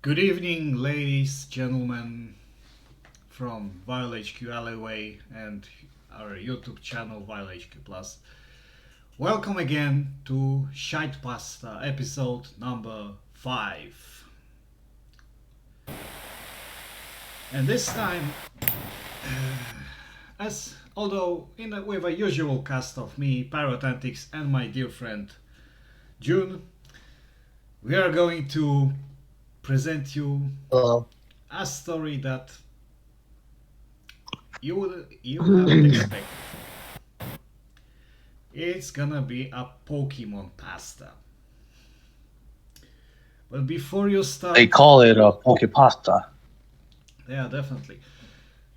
Good evening, ladies, gentlemen, from VileHQ Alleyway and our YouTube channel VileHQ Plus. Welcome again to ShitePasta episode number 5. And this time, with a usual cast of me, Parrot Antics, and my dear friend June, we are going to present you a story that you haven't expected. It's gonna be a Pokemon pasta. But before you start, They call it a Pokepasta. yeah, definitely.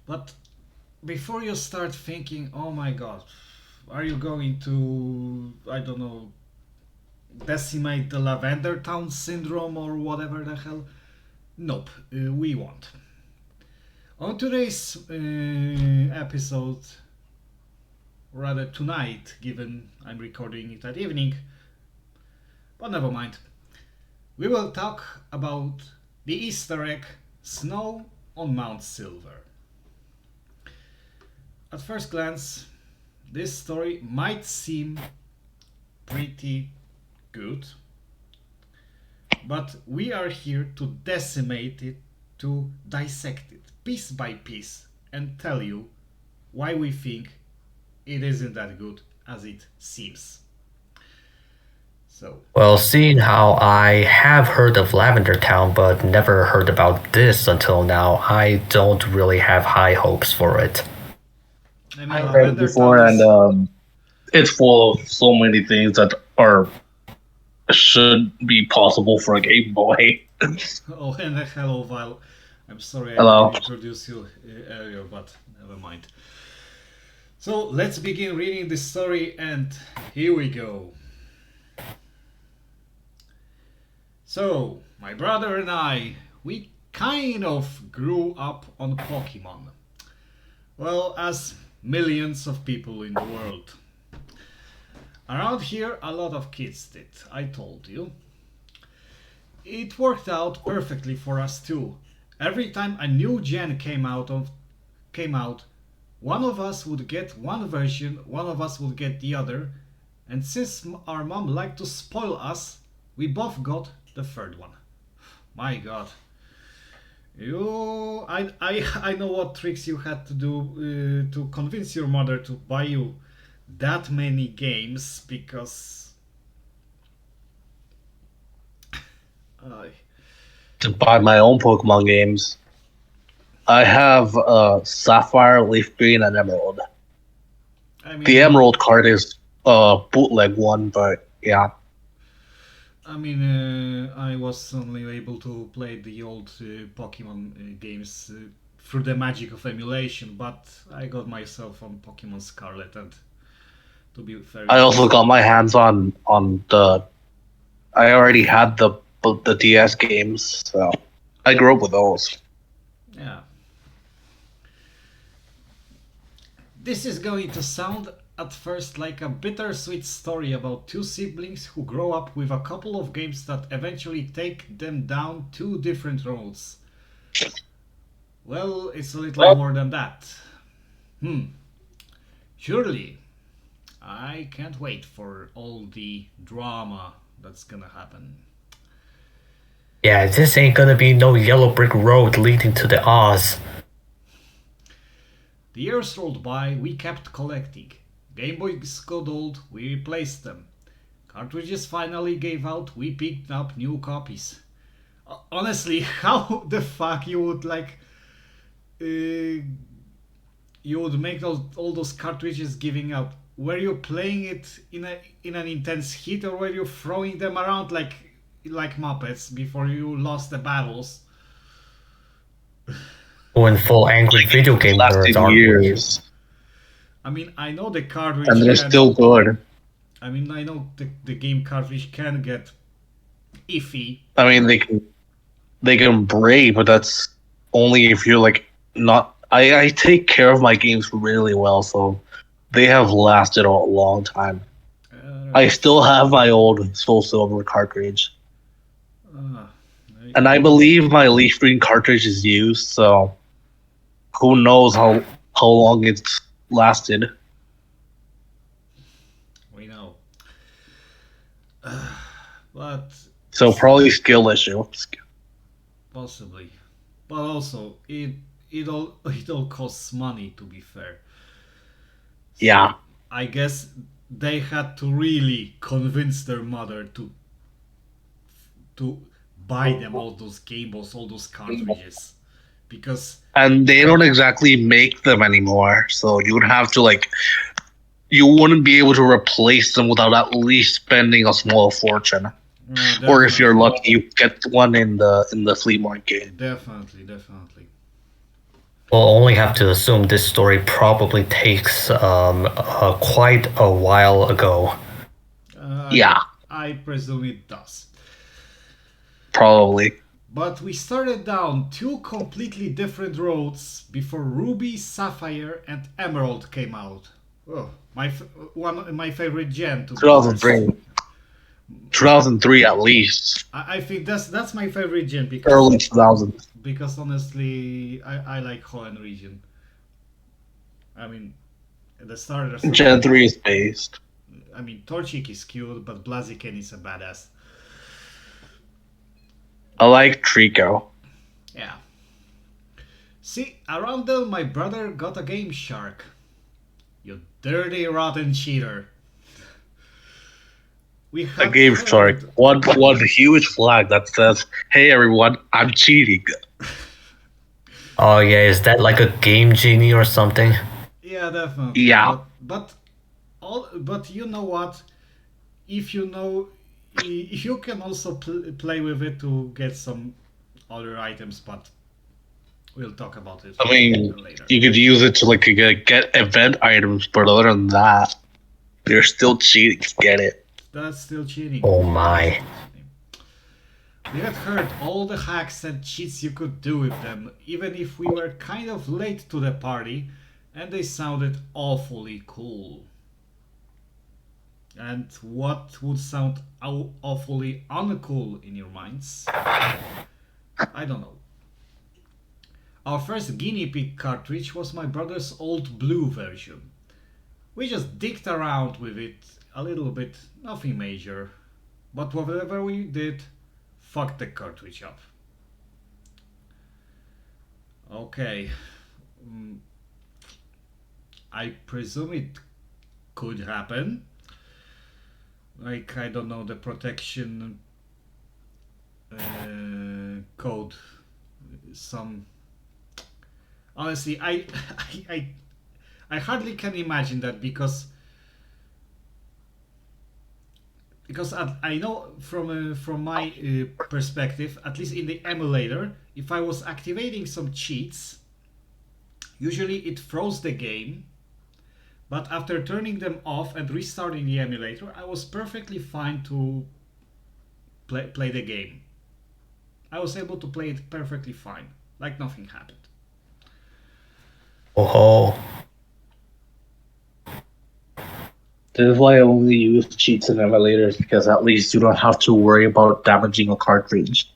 But before you start thinking, oh my god, are you going to, I don't know, decimate the Lavender Town syndrome or whatever the hell? Nope, we won't. On today's episode, rather tonight, given I'm recording it at evening, but never mind, we will talk about the Easter egg Snow on Mount Silver. At first glance, this story might seem pretty good, but we are here to decimate it, to dissect it piece by piece and tell you why we think it isn't that good as it seems. So, Well, seeing how I have heard of Lavender Town but never heard about this until now, I don't really have high hopes for it. I mean, I read it Lavender before, Town is, and it's full of so many things that should be possible for a Game Boy. oh, and hello, Vile. I'm sorry I Hello. didn't introduce you earlier, but never mind. So let's begin reading this story, and here we go. So, my brother and I, we kind of grew up on Pokemon. Well, as millions of people in the world. Around here, a lot of kids did, I told you. It worked out perfectly for us too. Every time a new gen came out, one of us would get one version, one of us would get the other, and since our mom liked to spoil us, we both got the third one. My god. I know what tricks you had to do to convince your mother to buy you that many games, because To buy my own Pokemon games. I have Sapphire, Leaf Green, and Emerald. I mean, The Emerald card is a bootleg one, but yeah. I was only able to play the old Pokemon games through the magic of emulation, but I got myself on Pokemon Scarlet, and to be fair, I also got my hands on the. I already had the DS games, so I grew up with those. yeah. This is going to sound at first like a bittersweet story about two siblings who grow up with a couple of games that eventually take them down two different roads. Well, it's a little more than that. Surely, I can't wait for all the drama that's gonna happen. Yeah, this ain't gonna be no yellow brick road leading to the Oz. The years rolled by, we kept collecting. Game Boys got old, we replaced them. Cartridges finally gave out, we picked up new copies. Honestly, how the fuck you would you would make all those cartridges giving out? Were you playing it in an intense heat, or were you throwing them around like Muppets before you lost the battles? When full angry video game nerds Lasted are years, I mean, I know the cartridge and they're still good. I mean, I know the game cartridge can get iffy. I mean, they can break, but that's only if you're like not. I take care of my games really well, so they have lasted a long time. I still have my old Soul Silver cartridge. And I believe my leaf green cartridge is used, so who knows how long it's lasted. We know. But So probably skill issue. possibly. But also it all costs money, to be fair. So Yeah. I guess they had to really convince their mother to buy them all those cables, all those cartridges. Because And they don't exactly make them anymore, so you would have to you wouldn't be able to replace them without at least spending a small fortune. Or if you're lucky, you get one in the flea market. Definitely. We'll only have to assume this story probably takes quite a while ago. Yeah, I presume it does. probably. But we started down two completely different roads before Ruby, Sapphire, and Emerald came out. Oh, my favorite gen, to be honest. 2003. 2003 at least. I think that's my favorite gen Early 2000s. because honestly I like Hoenn region. I mean, the starters. Gen 3 is based. I mean, Torchic is cute, but Blaziken is a badass. I like Trico. Yeah. See, around then my brother got a Game Shark. You dirty rotten cheater. We A had Game heard- Shark. One huge flag that says, "Hey everyone, I'm cheating." Oh yeah, is that like a game genie or something? Yeah, definitely. Yeah. But you know what? If you can also play with it to get some other items, but we'll talk about it I mean, later. you could use it to get event items, but other than that, you're still cheating. Get it? That's still cheating. Oh my. We had heard all the hacks and cheats you could do with them, even if we were kind of late to the party, and they sounded awfully cool. And what would sound awfully uncool in your minds? I don't know. Our first guinea pig cartridge was my brother's old blue version. We just dicked around with it a little bit, nothing major. But whatever we did, fucked the cartridge up. Okay. I presume it could happen. Like, I don't know, the protection code. Some. Honestly, I hardly can imagine that because I know from my perspective, at least in the emulator, if I was activating some cheats, usually it froze the game, but after turning them off and restarting the emulator, I was perfectly fine to play the game. I was able to play it perfectly fine, like nothing happened. Oh. This is why I only use cheats in emulators, because at least you don't have to worry about damaging a cartridge.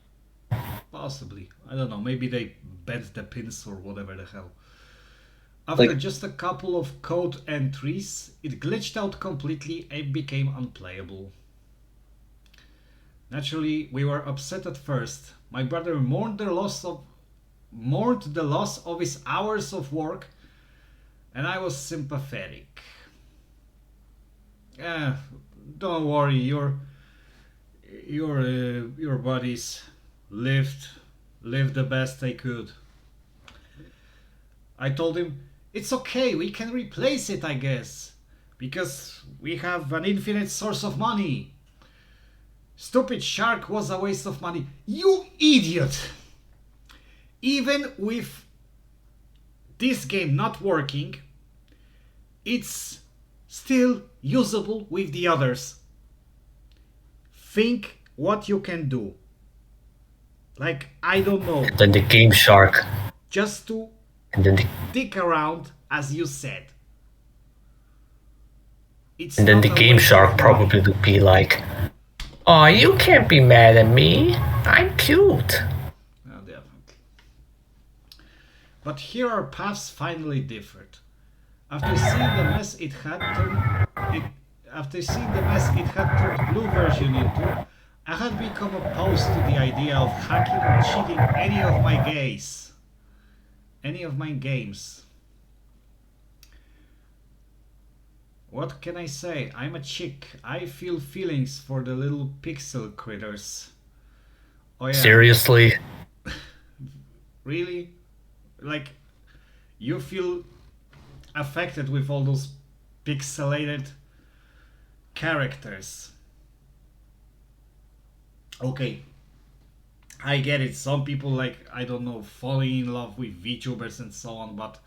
Possibly. I don't know. Maybe they bent the pins or whatever the hell. After just a couple of code entries, it glitched out completely and became unplayable. Naturally, we were upset at first. My brother mourned the loss of his hours of work, and I was sympathetic. Don't worry, your buddies lived the best they could. I told him, it's okay, we can replace it, I guess, because we have an infinite source of money. Stupid shark was a waste of money. You idiot! Even with this game not working, it's still usable with the others. Think what you can do. Like, I don't know. Then the Game Shark. Just to And then dig around, as you said. the Game Shark probably would be like, Aw, you can't be mad at me. I'm cute. No, definitely. But here our paths finally differed. After seeing the mess it had turned it after seeing the mess it had turned Blue version into, I had become opposed to the idea of hacking or cheating any of my games. What can I say? I'm a chick. I feel feelings for the little pixel critters. Oh yeah, Seriously? really? Like, you feel affected with all those pixelated characters. Okay, I get it. Some people, like, I don't know, falling in love with VTubers and so on, but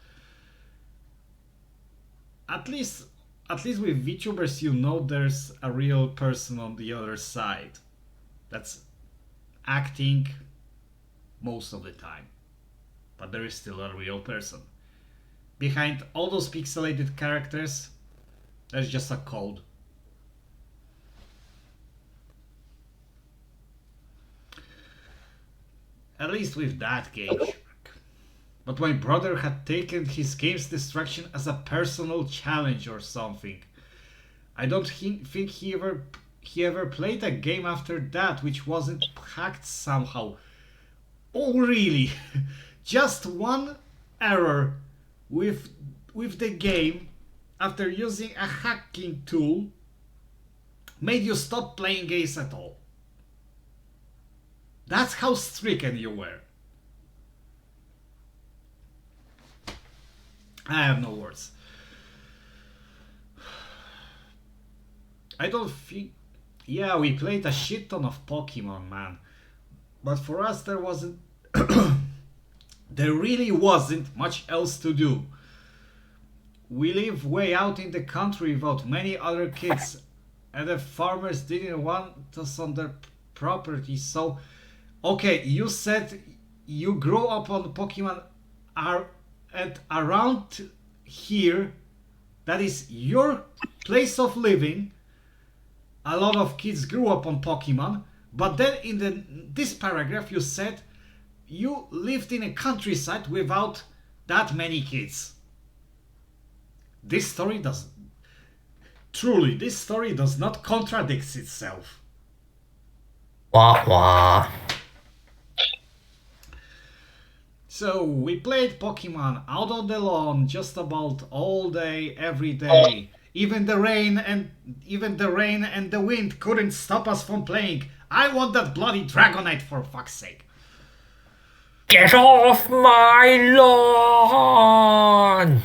at least with VTubers you know there's a real person on the other side that's acting most of the time, but there is still a real person behind all those pixelated characters. There's just a code. At least with that game. But my brother had taken his game's destruction as a personal challenge or something. I don't think he ever played a game after that which wasn't hacked somehow. Oh really? Just one error with the game after using a hacking tool made you stop playing games at all. That's how stricken you were. I have no words. I don't think... Yeah, we played a shit ton of Pokemon, man. But for us there wasn't... there really wasn't much else to do. We live way out in the country without many other kids, and the farmers didn't want us on their property, so... Okay, you said you grew up on Pokemon at around here. That is your place of living. A lot of kids grew up on Pokemon, but then in this paragraph you said you lived in a countryside without that many kids. This story does not contradict itself. Wah wah. So we played Pokemon out on the lawn just about all day, every day. Even the rain and the wind couldn't stop us from playing. I want that bloody Dragonite, for fuck's sake. Get off my lawn!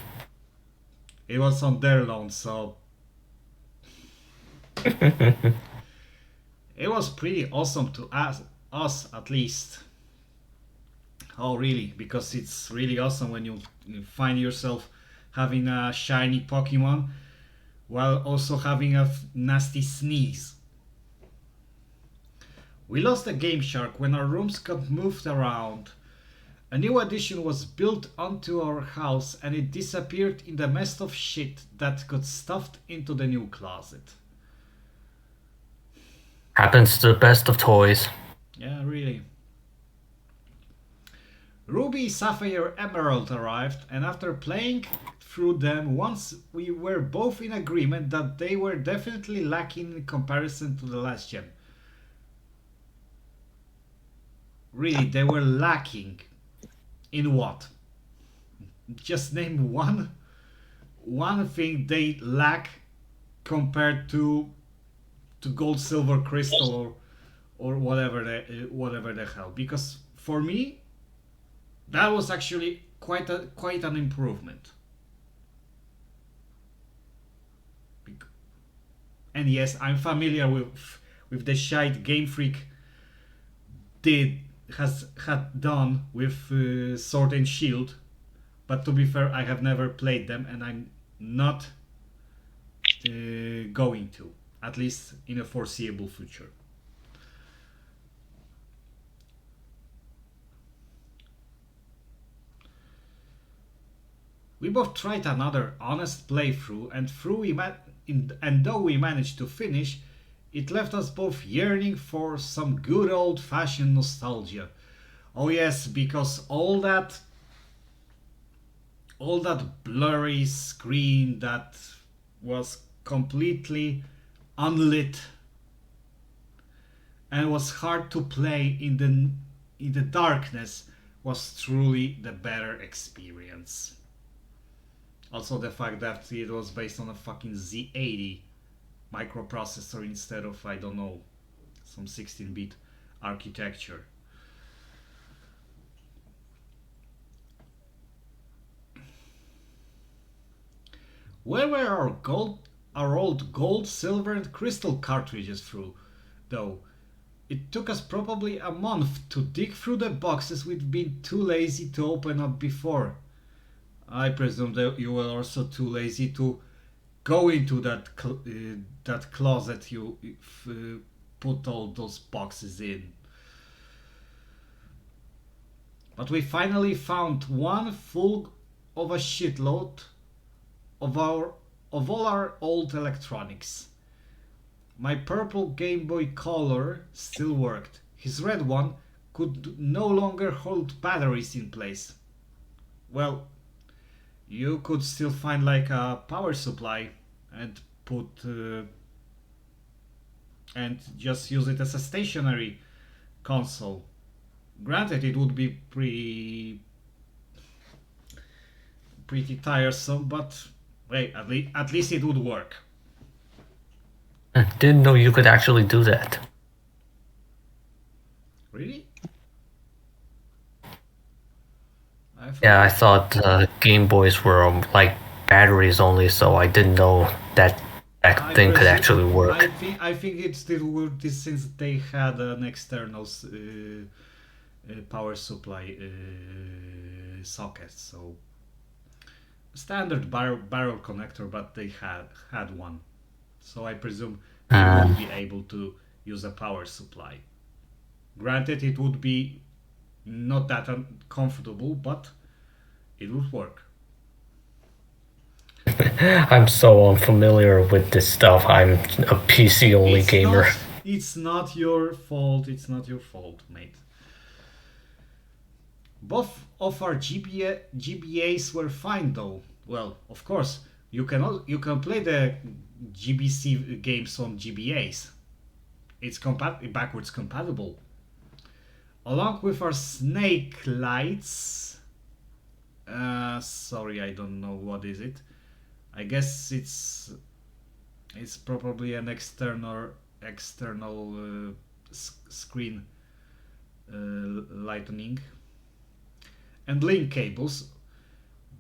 It was on their lawn, so it was pretty awesome to us at least. Oh really? Because it's really awesome when you find yourself having a shiny Pokemon while also having a nasty sneeze. We lost a Game Shark when our rooms got moved around. A new addition was built onto our house and it disappeared in the mess of shit that got stuffed into the new closet. Happens to the best of toys. Yeah, really. Ruby, Sapphire, Emerald arrived, and after playing through them once, we were both in agreement that they were definitely lacking in comparison to the last gen. Really, they were lacking in what? Just name one thing they lack compared to Gold, Silver, Crystal, or whatever the hell. Because for me, that was actually quite an improvement. And yes, I'm familiar with the shite Game Freak had done with Sword and Shield, but to be fair, I have never played them, and I'm not going to, at least in a foreseeable future. We both tried another honest playthrough, and though we managed to finish, it left us both yearning for some good old-fashioned nostalgia. Oh yes, because all that blurry screen that was completely unlit and was hard to play in the darkness was truly the better experience. Also the fact that it was based on a fucking Z80 microprocessor instead of, I don't know, some 16-bit architecture. Where were our old gold, silver and crystal cartridges through, though? It took us probably a month to dig through the boxes we'd been too lazy to open up before. I presume that you were also too lazy to go into that closet you put all those boxes in. But we finally found one full of a shitload of all our old electronics. My purple Game Boy Color still worked. His red one could no longer hold batteries in place. Well, you could still find like a power supply and put and just use it as a stationary console. Granted, it would be pretty tiresome, but hey, at least it would work. Didn't know you could actually do that. Really? Yeah, I thought Game Boys were like batteries only, so I didn't know that thing could actually work. I think it still worked since they had an external power supply socket, so standard barrel connector, but they had one, so I presume they would be able to use a power supply. Granted, it would be not that uncomfortable, but it would work. I'm so unfamiliar with this stuff. I'm a PC only gamer. It's not your fault. It's not your fault, mate. Both of our GBAs were fine, though. Well, of course, you can play the GBC games on GBAs. It's backwards compatible. Along with our Snake Lights. Sorry, I don't know what is it. I guess it's probably an external screen lightning and link cables.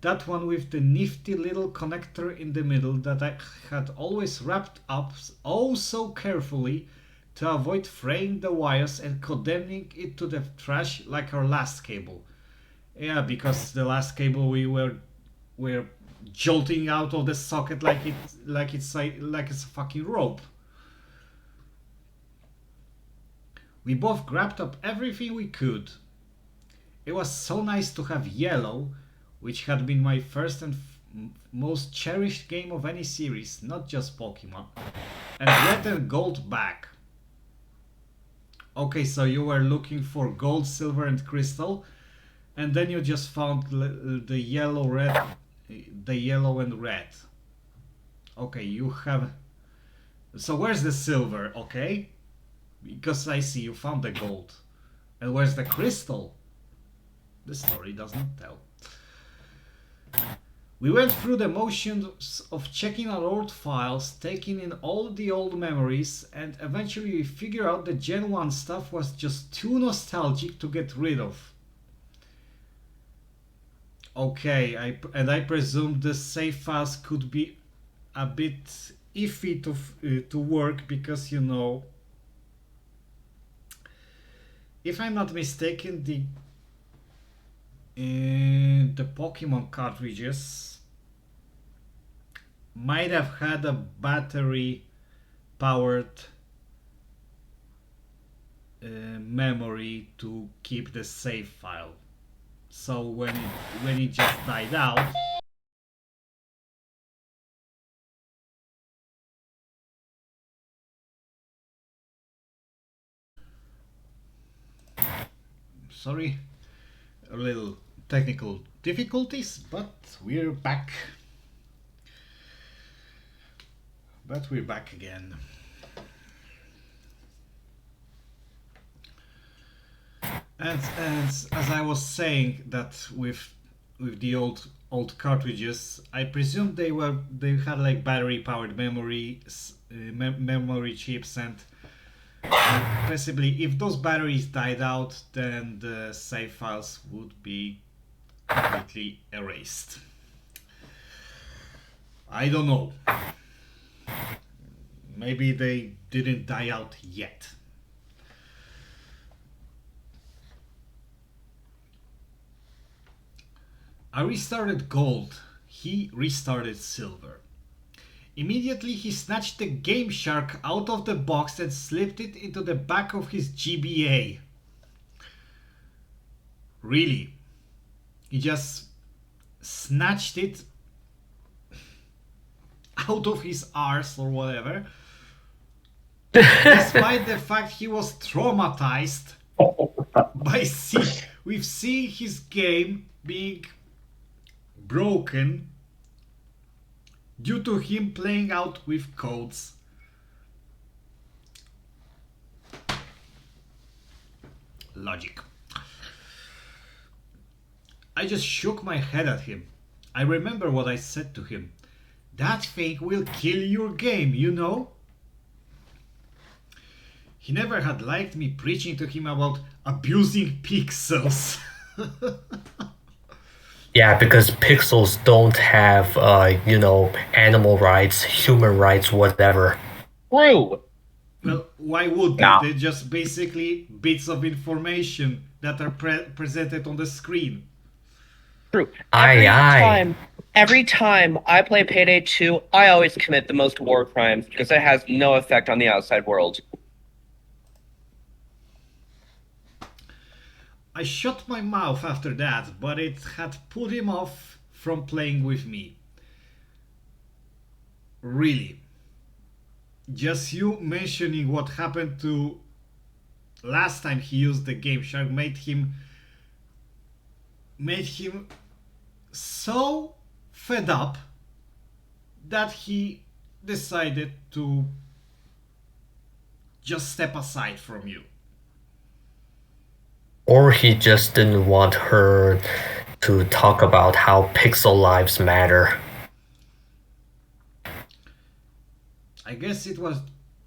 That one with the nifty little connector in the middle that I had always wrapped up oh so carefully to avoid fraying the wires and condemning it to the trash like our last cable. Yeah, because the last cable we were jolting out of the socket like it's a fucking rope. We both grabbed up everything we could. It was so nice to have yellow, which had been my first and most cherished game of any series, not just Pokemon, and red and gold back. Okay, so you were looking for gold, silver and crystal, and then you just found the yellow and red. Okay, you have... So where's the silver, okay? Because I see you found the gold. And where's the crystal? The story does not tell. We went through the motions of checking our old files, taking in all the old memories, and eventually we figured out the Gen 1 stuff was just too nostalgic to get rid of. Okay, I presume the save files could be a bit iffy to work because, you know, if I'm not mistaken, the Pokemon cartridges might have had a battery powered memory to keep the save file. So when it just died out, sorry, a little technical difficulties, but we're back. But we're back again. And as I was saying, that with the old cartridges, I presume they had like battery powered memory memory chips, and possibly if those batteries died out, then the save files would be completely erased. I don't know. Maybe they didn't die out yet. I restarted gold. He restarted silver. Immediately he snatched the Game Shark out of the box and slipped it into the back of his GBA. Really? He just snatched it out of his arse or whatever. Despite the fact he was traumatized by seeing his game being broken due to him playing out with codes. Logic. I just shook my head at him. I remember what I said to him. That thing will kill your game, you know? He never had liked me preaching to him about abusing pixels. Yeah, because pixels don't have, animal rights, human rights, whatever. True. Well, why would they? No. They're just basically bits of information that are presented on the screen. True. Aye. Every time I play Payday 2, I always commit the most war crimes because it has no effect on the outside world. I shut my mouth after that, but it had put him off from playing with me. Really. Just you mentioning what happened to last time he used the Game Shark made him so fed up that he decided to just step aside from you. Or he just didn't want her to talk about how pixel lives matter. I guess it was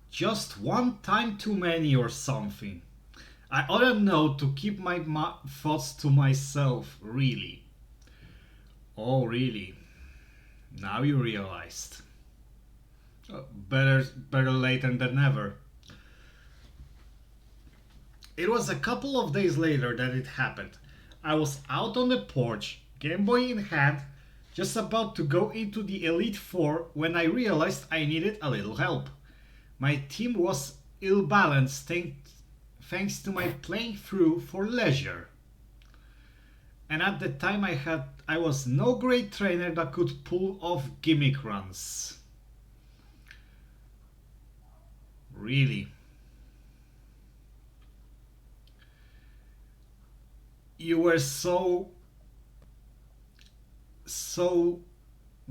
just one time too many or something. I ought to know to keep my thoughts to myself, really. Oh, really? Now you realized. Better later than never. It was a couple of days later that it happened. I was out on the porch, Game Boy in hand, just about to go into the Elite Four when I realized I needed a little help. My team was ill-balanced thanks to my playing through for leisure. And at the time I was no great trainer that could pull off gimmick runs. Really. You were so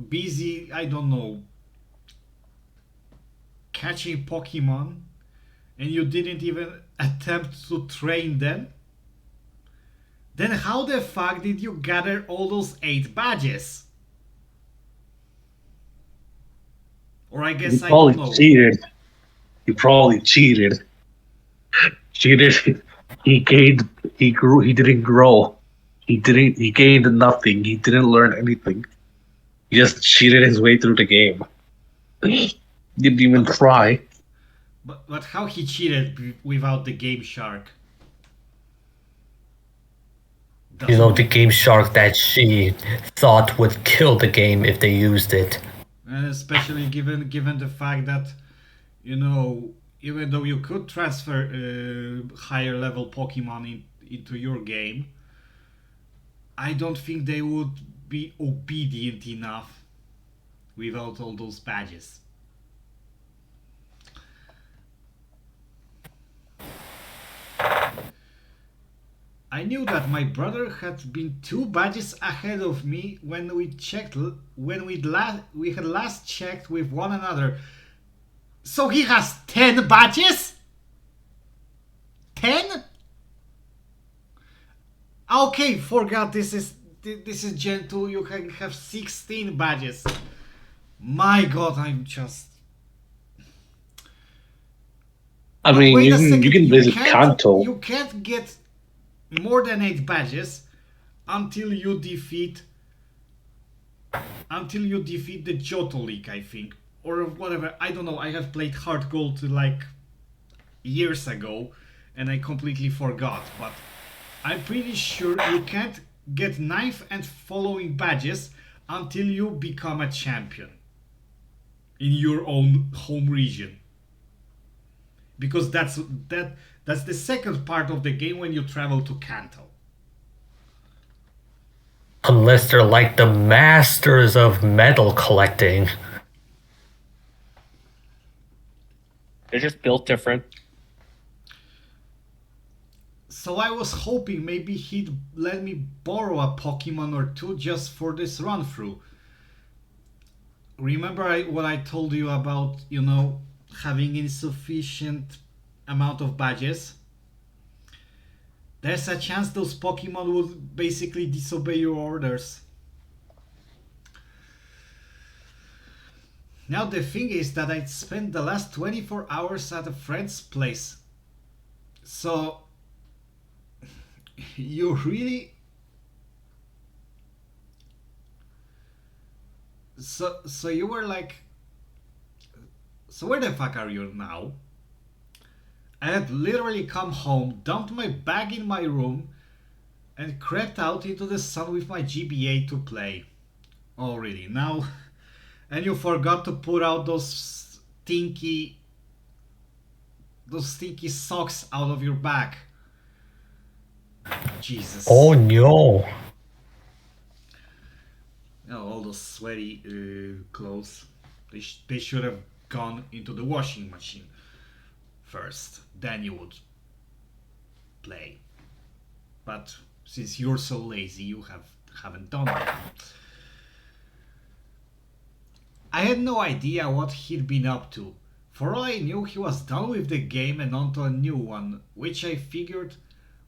busy, I don't know, catching Pokemon, and you didn't even attempt to train them? Then how the fuck did you gather all those 8 badges? Or I guess I don't know. He probably cheated. He gained. He grew. He didn't grow. He gained nothing. He didn't learn anything. He just cheated his way through the game. Didn't even try. But how he cheated without the Game Shark? The Game Shark that she thought would kill the game if they used it. Especially given the fact that, even though you could transfer higher level Pokemon into your game, I don't think they would be obedient enough without all those badges. I knew that my brother had been 2 badges ahead of me when we had last checked with one another. So he has 10 badges? 10? Okay, forgot this is Gen 2, you can have 16 badges. My god, I'm just... I But mean, wait a you second, can visit Kanto. you can't get more than 8 badges until you defeat the Johto League, I think. Or whatever, I don't know, I have played Hard Gold like years ago and I completely forgot, but I'm pretty sure you can't get 9th and following badges until you become a champion in your own home region. Because that's the second part of the game when you travel to Kanto. Unless they're like the masters of medal collecting. They're just built different. So I was hoping maybe he'd let me borrow a Pokemon or 2 just for this run through. Remember what I told you about, having insufficient amount of badges? There's a chance those Pokemon will basically disobey your orders. Now the thing is that I'd spent the last 24 hours at a friend's place. So... you really... So you were like... So where the fuck are you now? I had literally come home, dumped my bag in my room, and crept out into the sun with my GBA to play. Oh really, now... And you forgot to put out those stinky socks out of your bag. Jesus. Oh no. Oh, all those sweaty clothes. They should have gone into the washing machine first. Then you would play. But since you're so lazy, you haven't done that. I had no idea what he'd been up to. For all I knew, he was done with the game and onto a new one, which I figured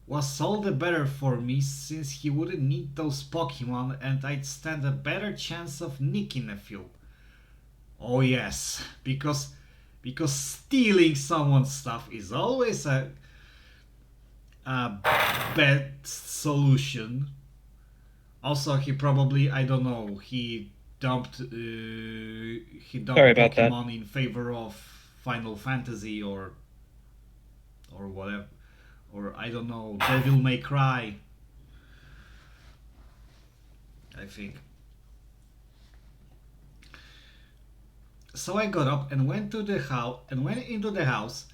was all the better for me since he wouldn't need those Pokemon and I'd stand a better chance of nicking a few. Oh yes, because stealing someone's stuff is always a bad solution. Also, he probably, I don't know, he dumped Sorry about Pokemon that. in favor of Final Fantasy or whatever, or I don't know, Devil May Cry, I think. So I got up and went into the house,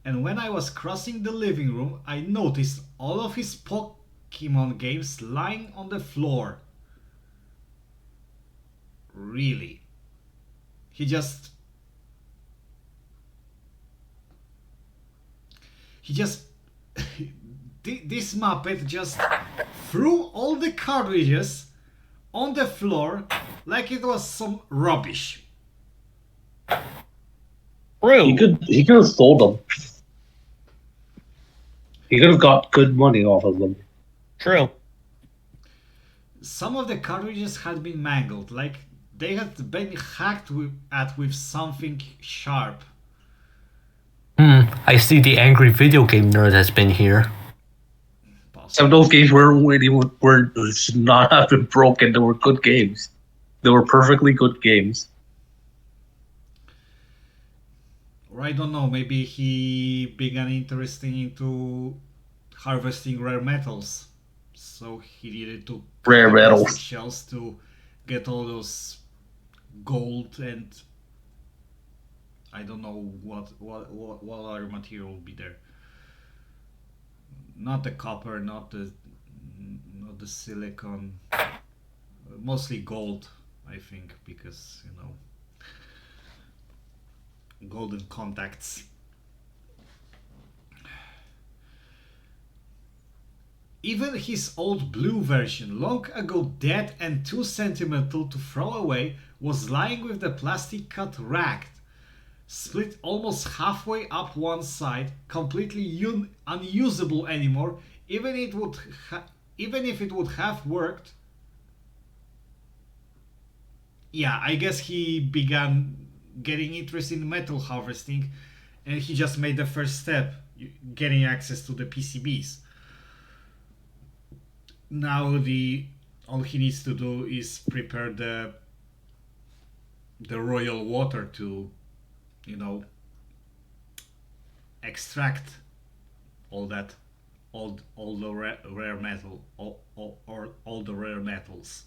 and when I was crossing the living room, I noticed all of his Pokemon games lying on the floor. Really? He just this Muppet just threw all the cartridges on the floor like it was some rubbish. He True. could have sold them. He could have got good money off of them. True. Some of the cartridges had been mangled, like they had been hacked with something sharp. I see the angry video game nerd has been here. Some of those games should not have been broken. They were good games. They were perfectly good games. Or I don't know, maybe he began interesting into harvesting rare metals. So he needed to Rare cut the plastic metals. shells to get all those gold and I don't know what other material will be there. Not the copper, not the silicon. Mostly gold, I think, because golden contacts. Even his old blue version, long ago dead and too sentimental to throw away, was lying with the plastic cut ragged, split almost halfway up one side, completely unusable anymore, even if it would have worked. Yeah, I guess he began getting interested in metal harvesting, and he just made the first step, getting access to the PCBs. Now all he needs to do is prepare the royal water to, extract all that, all the rare metal, all the rare metals.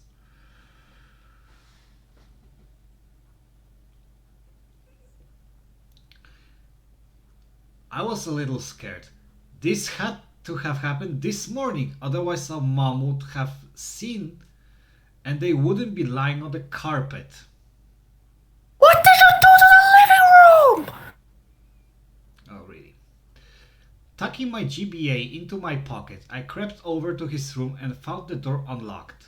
I was a little scared. This had to have happened this morning, otherwise our mom would have seen and they wouldn't be lying on the carpet. What did you do to the living room? Oh, really? Tucking my GBA into my pocket, I crept over to his room and found the door unlocked.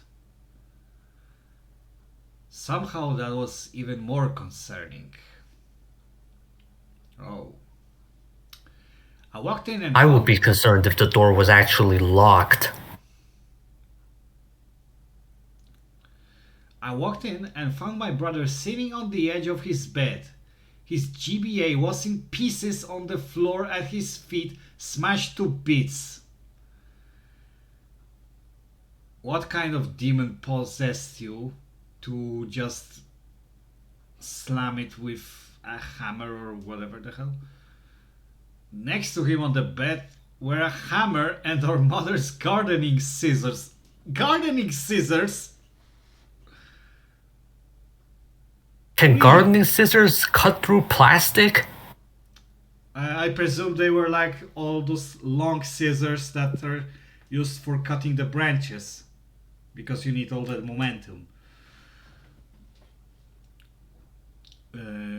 Somehow that was even more concerning. Oh. I walked in and I would be concerned if the door was actually locked. I walked in and found my brother sitting on the edge of his bed. His GBA was in pieces on the floor at his feet, smashed to bits. What kind of demon possessed you to just slam it with a hammer or whatever the hell? Next to him on the bed were a hammer and our mother's gardening scissors. Gardening scissors? Can gardening scissors cut through plastic? I presume they were like all those long scissors that are used for cutting the branches, because you need all that momentum.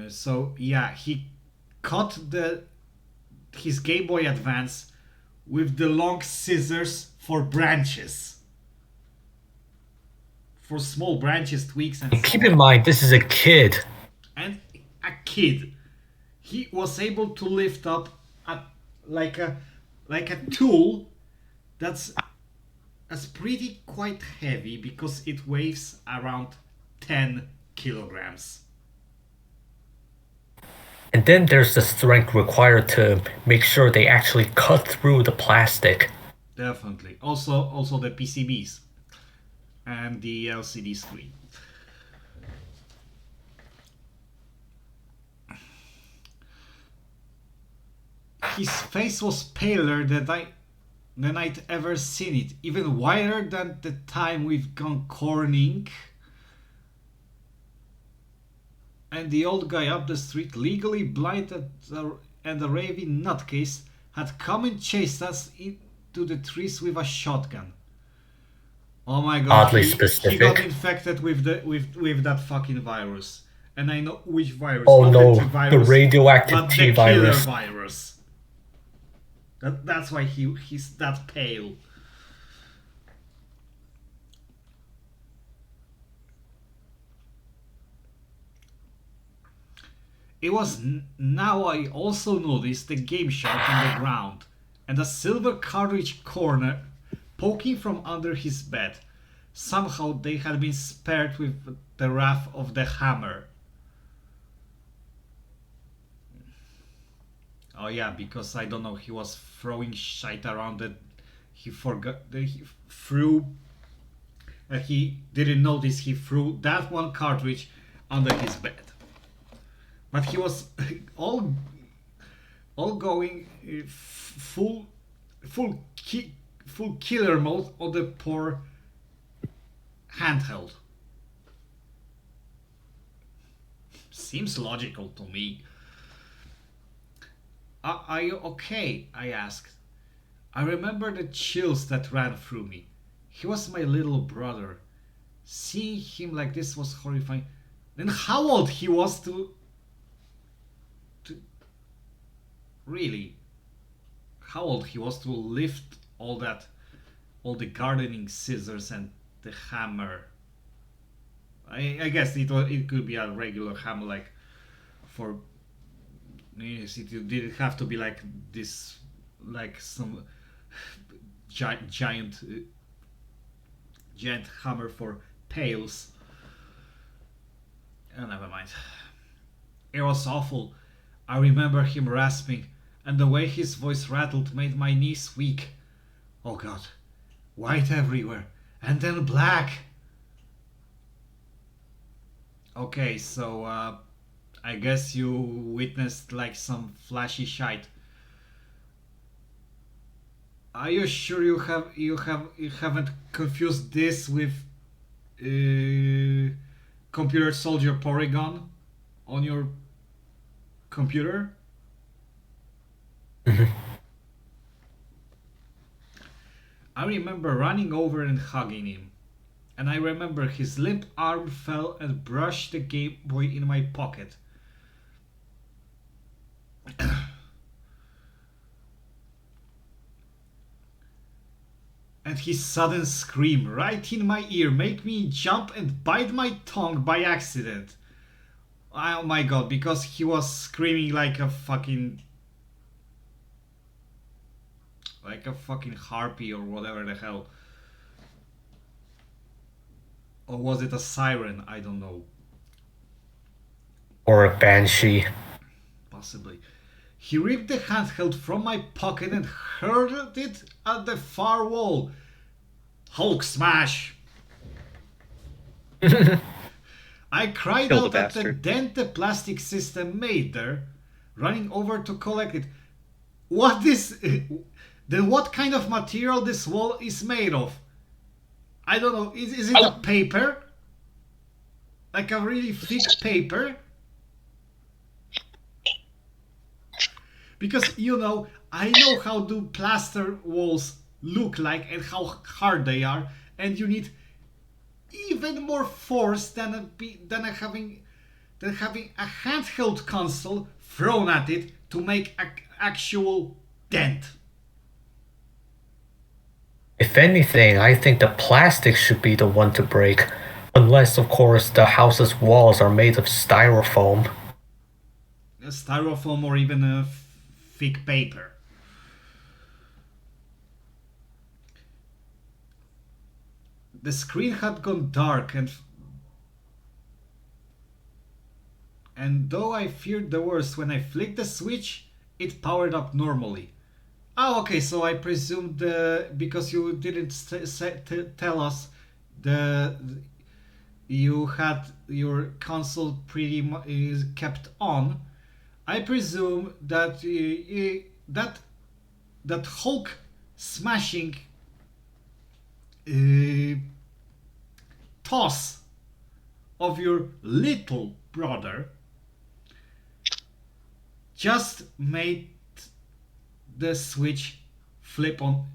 So yeah, he cut his Game Boy Advance with the long scissors for branches. For small branches, twigs, and Keep in mind, this is a kid. And a kid. He was able to lift up like a tool that's pretty quite heavy, because it weighs around 10 kilograms. And then there's the strength required to make sure they actually cut through the plastic. Definitely. Also the PCBs and the LCD screen. His face was paler than I'd ever seen it, even whiter than the time we've gone corning. And the old guy up the street, legally blind and a raving nutcase, had come and chased us into the trees with a shotgun. Oh my god! Oddly He specific. got infected with that fucking virus, and I know which virus. Oh not no, the the virus, radioactive but the T killer virus. virus. That's why he's that pale. It was now I also noticed the game shark on the ground, and a silver cartridge corner poking from under his bed. Somehow they had been spared with the wrath of the hammer. Oh yeah, because I don't know, he was throwing shite around that he forgot that he threw. He didn't notice he threw that one cartridge under his bed. But he was all going full killer mode on the poor handheld. Seems logical to me. Are you okay? I asked. I remember the chills that ran through me. He was my little brother. Seeing him like this was horrifying. Then how old he was to really, how old he was to lift all all the gardening scissors and the hammer. I guess it could be a regular hammer, like for. Yes, it didn't have to be like this, like some giant hammer for pails. Oh, never mind. It was awful. I remember him rasping, and the way his voice rattled made my knees weak. Oh God, white everywhere, and then black. Okay, so I guess you witnessed like some flashy shite. Are you sure you haven't confused this with Computer Soldier Porygon on your computer? I remember running over and hugging him, and I remember his limp arm fell and brushed the Game Boy in my pocket. And his sudden scream right in my ear made me jump and bite my tongue by accident. Oh my God, because he was screaming like a fucking harpy or whatever the hell. Or was it a siren? I don't know. Or a banshee. Possibly. He ripped the handheld from my pocket and hurled it at the far wall. Hulk smash! I cried Kill the out at the bastard. dent the plastic system made there, running over to collect it. What kind of material this wall is made of? I don't know. Is it a paper? Like a really thick paper? Because, I know how do plaster walls look like and how hard they are, and you need even more force than having a handheld console thrown at it to make an actual dent. If anything, I think the plastic should be the one to break. Unless, of course, the house's walls are made of styrofoam. A styrofoam or even a thick paper. The screen had gone dark and though I feared the worst, when I flicked the switch, it powered up normally. Oh, okay, so I presumed because you didn't tell us you had your console pretty much kept on. I presume that that Hulk smashing toss of your little brother just made the switch flip on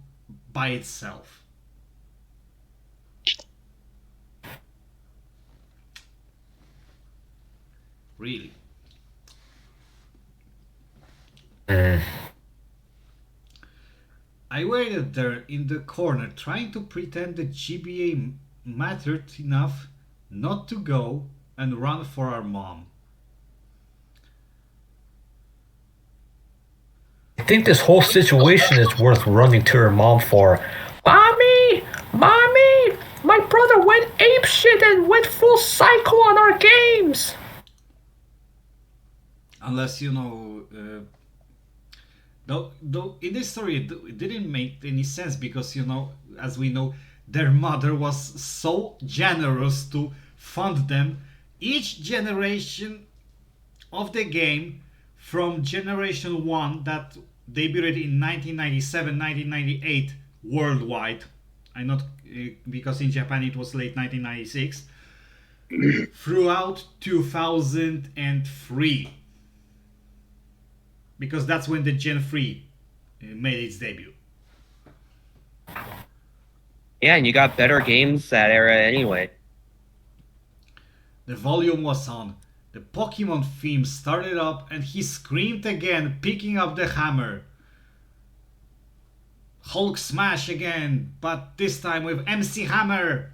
by itself. Really. I waited there in the corner trying to pretend the GBA mattered enough not to go and run for our mom. I think this whole situation is worth running to her mom for. Mommy! Mommy! My brother went apeshit and went full psycho on our games! Unless, though in this story it didn't make any sense because, as we know, their mother was so generous to fund them each generation of the game from generation 1 that debuted in 1997-1998 worldwide. I not because in Japan it was late 1996 throughout 2003, because that's when the Gen 3 made its debut. Yeah, and you got better games that era anyway. The volume was on. The Pokemon theme started up and he screamed again, picking up the hammer. Hulk smash again, but this time with MC Hammer.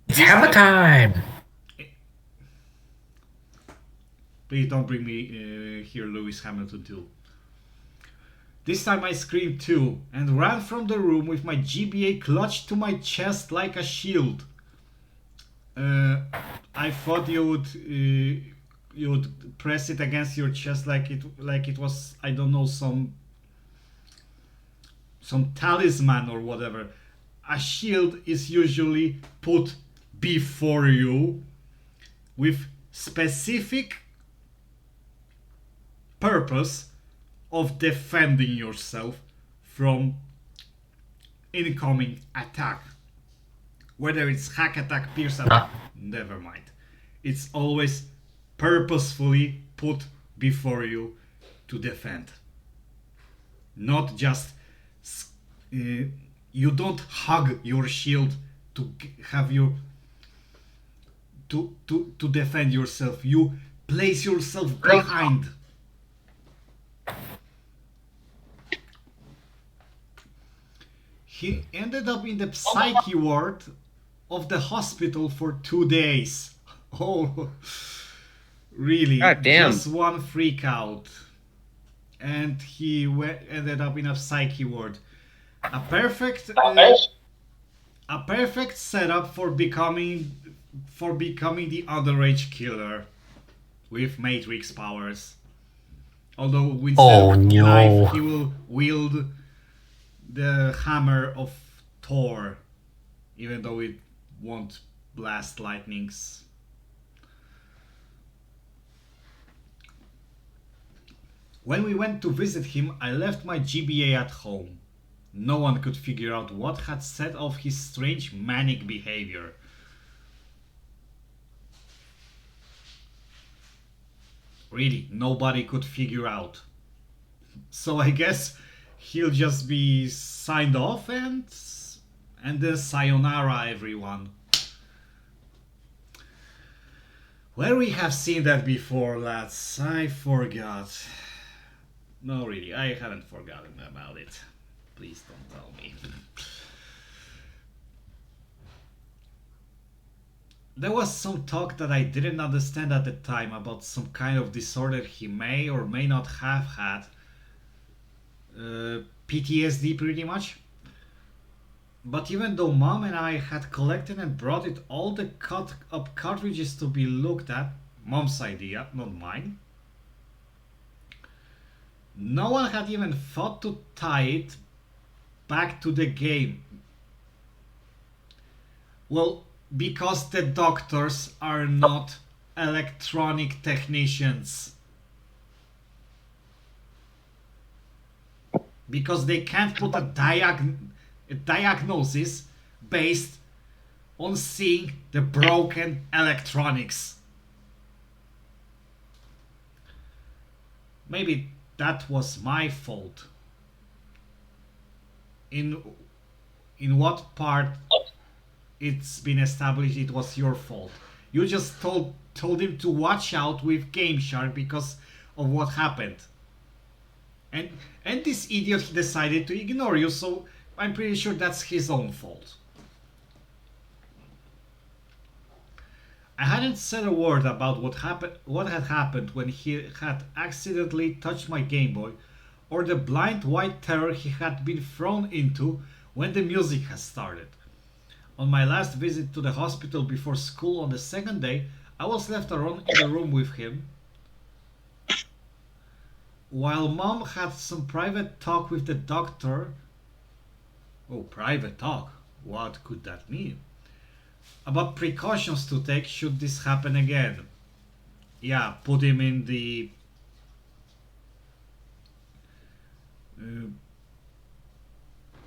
It's hammer time! Please don't bring me here Lewis Hamilton too. This time I screamed too and ran from the room with my GBA clutched to my chest like a shield. I thought you would press it against your chest like it was, I don't know, some talisman or whatever. A shield is usually put before you with specific purpose of defending yourself from incoming attack. Whether it's hack attack, pierce attack, never mind. It's always purposefully put before you to defend. Not just you don't hug your shield to have you to defend yourself. You place yourself behind. He ended up in the psyche ward of the hospital for 2 days. Oh, really? God damn. Just one freak out. And he ended up in a psyche ward. A perfect setup for becoming the underage killer with Matrix powers. Although instead of knife, he will wield the hammer of Thor, even though it won't blast lightnings. When we went to visit him, I left my GBA at home. No one could figure out what had set off his strange manic behavior. Really, nobody could figure out. So I guess he'll just be signed off and then sayonara everyone. Where we have seen that before, lads, I forgot. No, really, I haven't forgotten about it. Please don't tell me. There was some talk that I didn't understand at the time about some kind of disorder he may or may not have had. PTSD pretty much. But even though Mom and I had collected and brought it all the cut up cartridges to be looked at, Mom's idea, not mine, no one had even thought to tie it back to the game. Well, because the doctors are not electronic technicians. Because they can't put a diagnosis based on seeing the broken electronics. Maybe that was my fault. In what part it's been established it was your fault? You just told him to watch out with Game Shark because of what happened. And this idiot decided to ignore you, so I'm pretty sure that's his own fault. I hadn't said a word about what had happened when he had accidentally touched my Game Boy, or the blind white terror he had been thrown into when the music had started. On my last visit to the hospital before school on the second day, I was left alone in the room with him, while Mom had some private talk with the doctor. Oh, private talk? What could that mean? About precautions to take should this happen again. Yeah, put him in the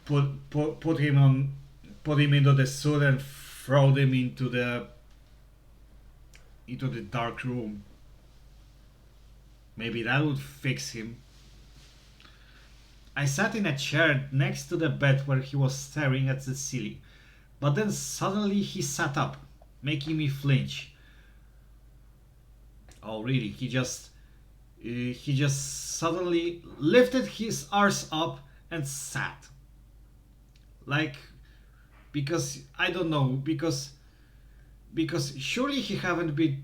put him into the suit and throw him into the dark room. Maybe that would fix him. I sat in a chair next to the bed where he was staring at the ceiling, but then suddenly he sat up, making me flinch. Oh really, he just suddenly lifted his arse up and sad. Like, because I don't know, because surely he haven't been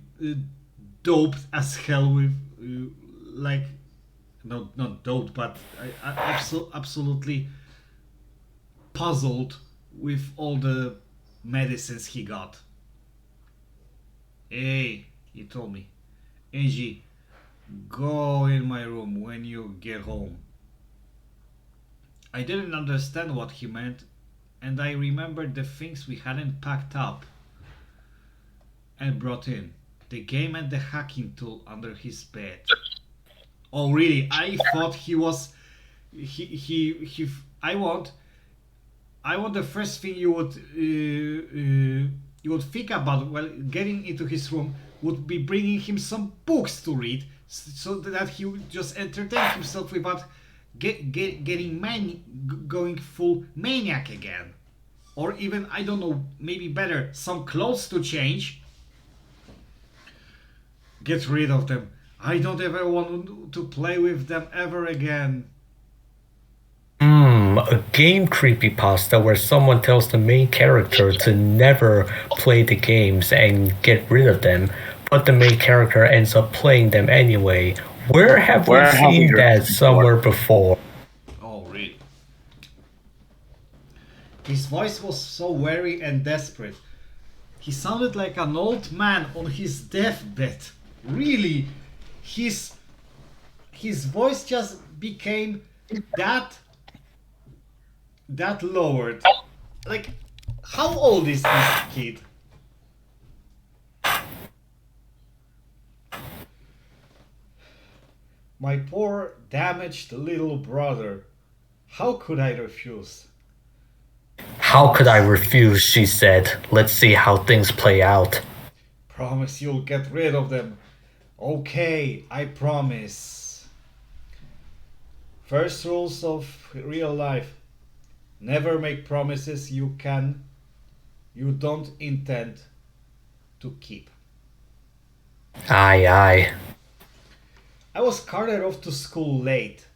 doped as hell with like, no, not doped, but absolutely puzzled with all the medicines he got. Hey, he told me, Angie, go in my room when you get home. I didn't understand what he meant, and I remembered the things we hadn't packed up and brought in. The game and the hacking tool under his bed. Oh really? I thought he was he I want the first thing you would think about while getting into his room would be bringing him some books to read, so that he would just entertain himself without going full maniac again. Or even, I don't know, maybe better, some clothes to change. Get rid of them. I don't ever want to play with them ever again. A game creepypasta where someone tells the main character to never play the games and get rid of them, but the main character ends up playing them anyway. Where have we seen that somewhere before? Oh, really? His voice was so weary and desperate. He sounded like an old man on his deathbed. Really, his voice just became that lowered. Like, how old is this kid? My poor damaged little brother. How could I refuse? How could I refuse, she said. Let's see how things play out. Promise you'll get rid of them. Okay, I promise. First rules of real life. Never make promises you don't intend to keep. Aye, aye. I was carted off to school late,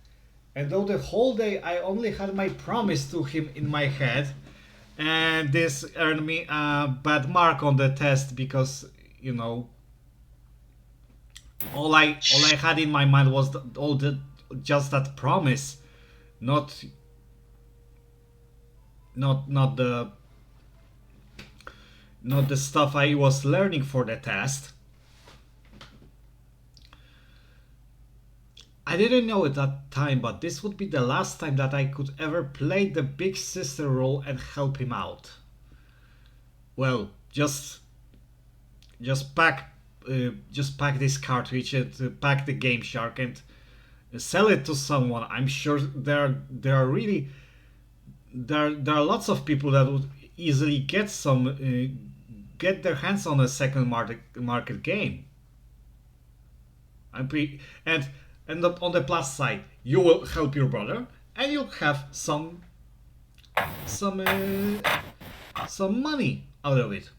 and though the whole day I only had my promise to him in my head, and this earned me a bad mark on the test because, you know, all I had in my mind was just that promise, not the stuff I was learning for the test. I didn't know at that time, but this would be the last time that I could ever play the big sister role and help him out. Well, just pack this cartridge and pack the Game Shark and sell it to someone. I'm sure there are lots of people that would easily get their hands on a second market game. And on the plus side, you will help your brother, and you'll have some money out of it.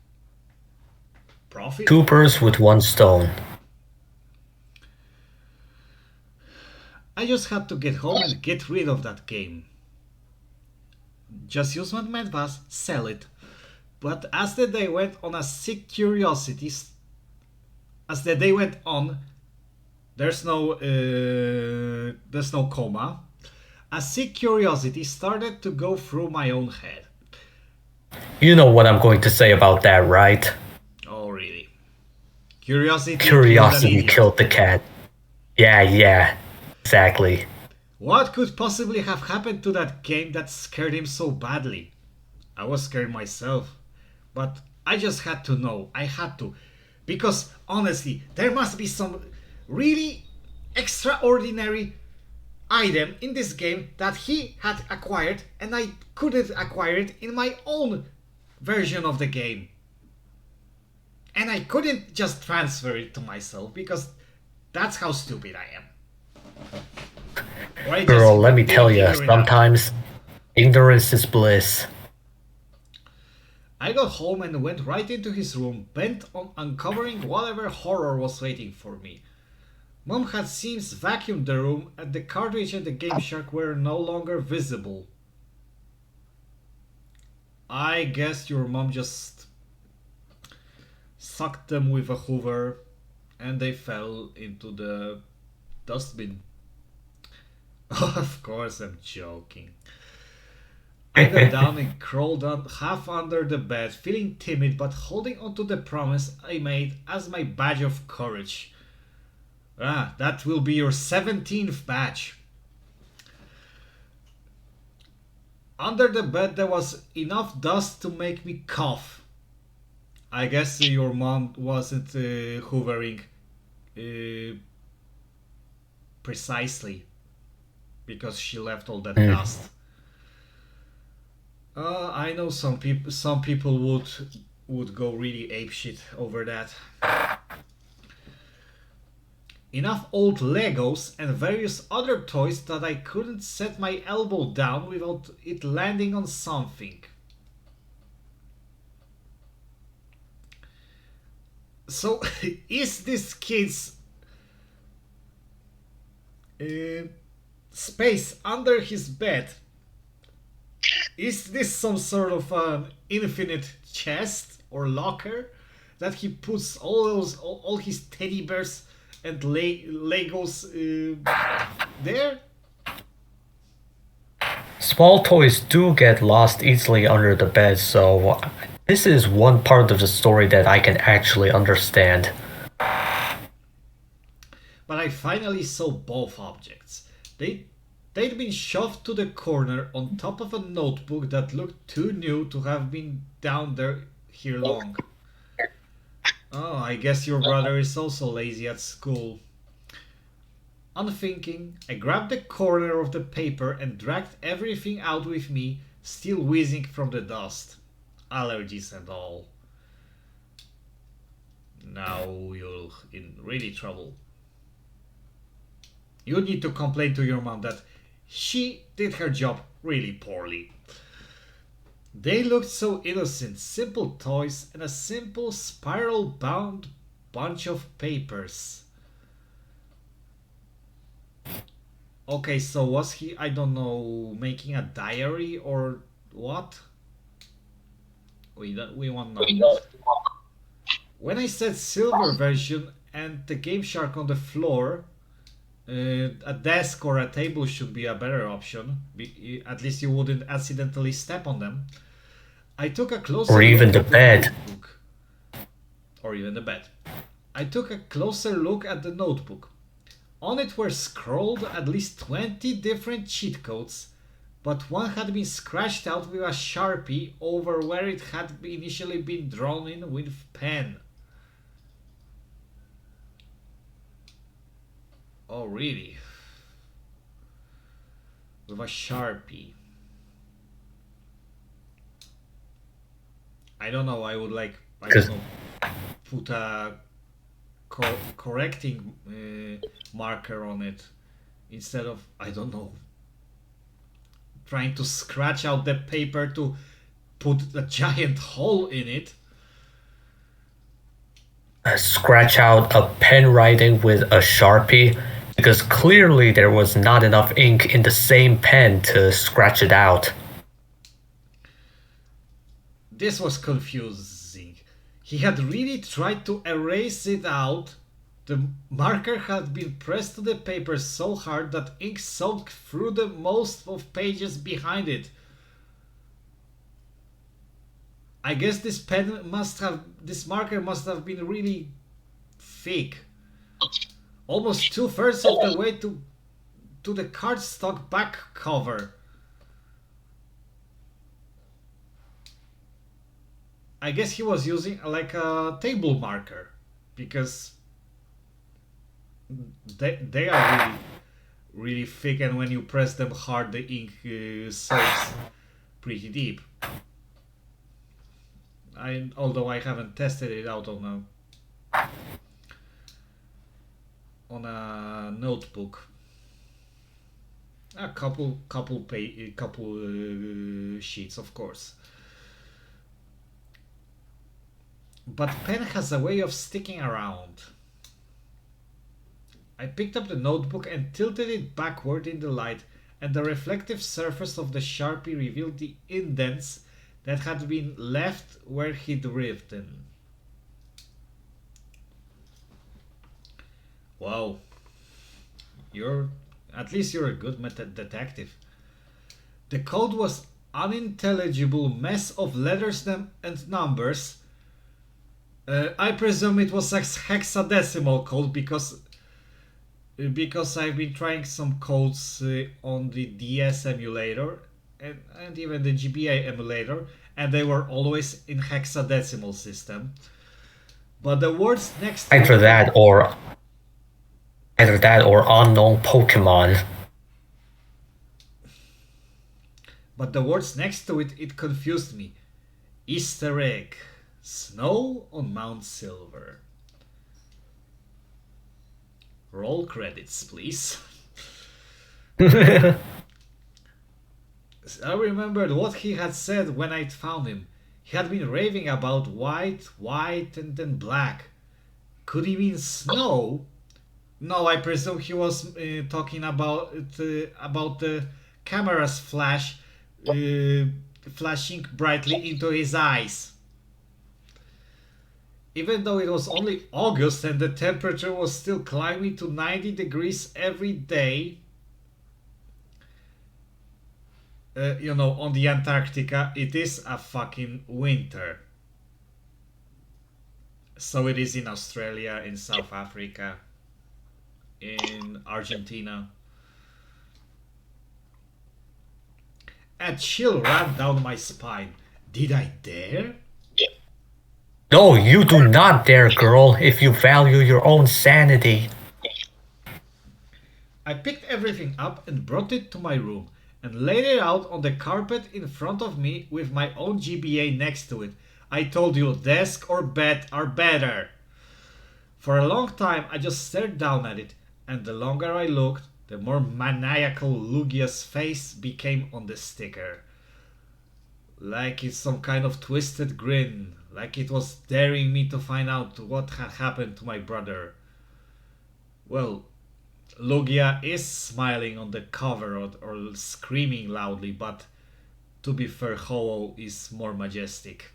Profit. Two birds with one stone. I just had to get home and get rid of that game. Just use my medpass, sell it. But as the day went on, there's no comma. A sick curiosity started to go through my own head. You know what I'm going to say about that, right? Oh, really? Curiosity killed the cat. Yeah, exactly. What could possibly have happened to that game that scared him so badly? I was scared myself, but I just had to know. I had to. Because, honestly, there must be some really extraordinary item in this game that he had acquired and I couldn't acquire it in my own version of the game. And I couldn't just transfer it to myself because that's how stupid I am. Girl, let me tell you, sometimes ignorance is bliss. I got home and went right into his room, bent on uncovering whatever horror was waiting for me. Mom had since vacuumed the room and the cartridge and the Game Shark were no longer visible. I guess your mom just sucked them with a hoover and they fell into the dustbin. Of course, I'm joking. I got down and crawled on half under the bed, feeling timid but holding onto the promise I made as my badge of courage. Ah, that will be your 17th badge. Under the bed there was enough dust to make me cough. I guess your mom wasn't hoovering precisely because she left all that dust. I know some people would go really apeshit over that. Enough old Legos and various other toys that I couldn't set my elbow down without it landing on something. So, is this kid's space under his bed? Is this some sort of an infinite chest or locker that he puts all his teddy bears and Legos there? Small toys do get lost easily under the bed, so this is one part of the story that I can actually understand. But I finally saw both objects. They'd been shoved to the corner on top of a notebook that looked too new to have been down there here long. Oh, I guess your brother is also lazy at school. Unthinking, I grabbed the corner of the paper and dragged everything out with me, still wheezing from the dust. Allergies and all. Now you're in really trouble. You need to complain to your mom that she did her job really poorly. They looked so innocent, simple toys and a simple spiral-bound bunch of papers. Okay, so was he, I don't know, making a diary or what? We want to know. When I said silver version and the Game Shark on the floor, a desk or a table should be a better option. At least you wouldn't accidentally step on them. I took a closer Or even look the bed. Notebook. Or even the bed. I took a closer look at the notebook. On it were scrolled at least 20 different cheat codes, but one had been scratched out with a Sharpie over where it had initially been drawn in with pen. Oh, really? With a Sharpie. I don't know, I would like, I don't know, put a correcting marker on it instead of, I don't know, trying to scratch out the paper to put a giant hole in it. Scratch out a pen writing with a Sharpie, because clearly there was not enough ink in the same pen to scratch it out. This was confusing. He had really tried to erase it out. The marker had been pressed to the paper so hard that ink soaked through the most of pages behind it. I guess this marker must have been really thick. Almost 2/3 of the way to the cardstock back cover. I guess he was using like a table marker because they are really thick, and when you press them hard the ink soaks pretty deep. Although I haven't tested it out on a notebook. A couple sheets, of course. But pen has a way of sticking around. I picked up the notebook and tilted it backward in the light, and the reflective surface of the Sharpie revealed the indents that had been left where he'd written. Wow. At least you're a good detective. The code was unintelligible mess of letters and numbers. I presume it was a hexadecimal code because I've been trying some codes on the DS emulator and even the GBA emulator, and they were always in hexadecimal system. But the words next to Either that or unknown Pokemon. But the words next to it confused me. Easter egg. Snow on Mount Silver. Roll credits, please. I remembered what he had said when I found him. He had been raving about white, and then black. Could he mean snow? No, I presume he was talking about the camera's flashing brightly into his eyes. Even though it was only August and the temperature was still climbing to 90 degrees every day, on the Antarctica, it is a fucking winter. So it is in Australia, in South Africa, in Argentina. A chill ran down my spine. Did I dare? No, you do not dare, girl, if you value your own sanity. I picked everything up and brought it to my room and laid it out on the carpet in front of me with my own GBA next to it. I told you, desk or bed are better. For a long time I just stared down at it, and the longer I looked, the more maniacal Lugia's face became on the sticker. Like it's some kind of twisted grin, like it was daring me to find out what had happened to my brother. Well, Lugia is smiling on the cover or screaming loudly, but to be fair, Ho-Oh is more majestic.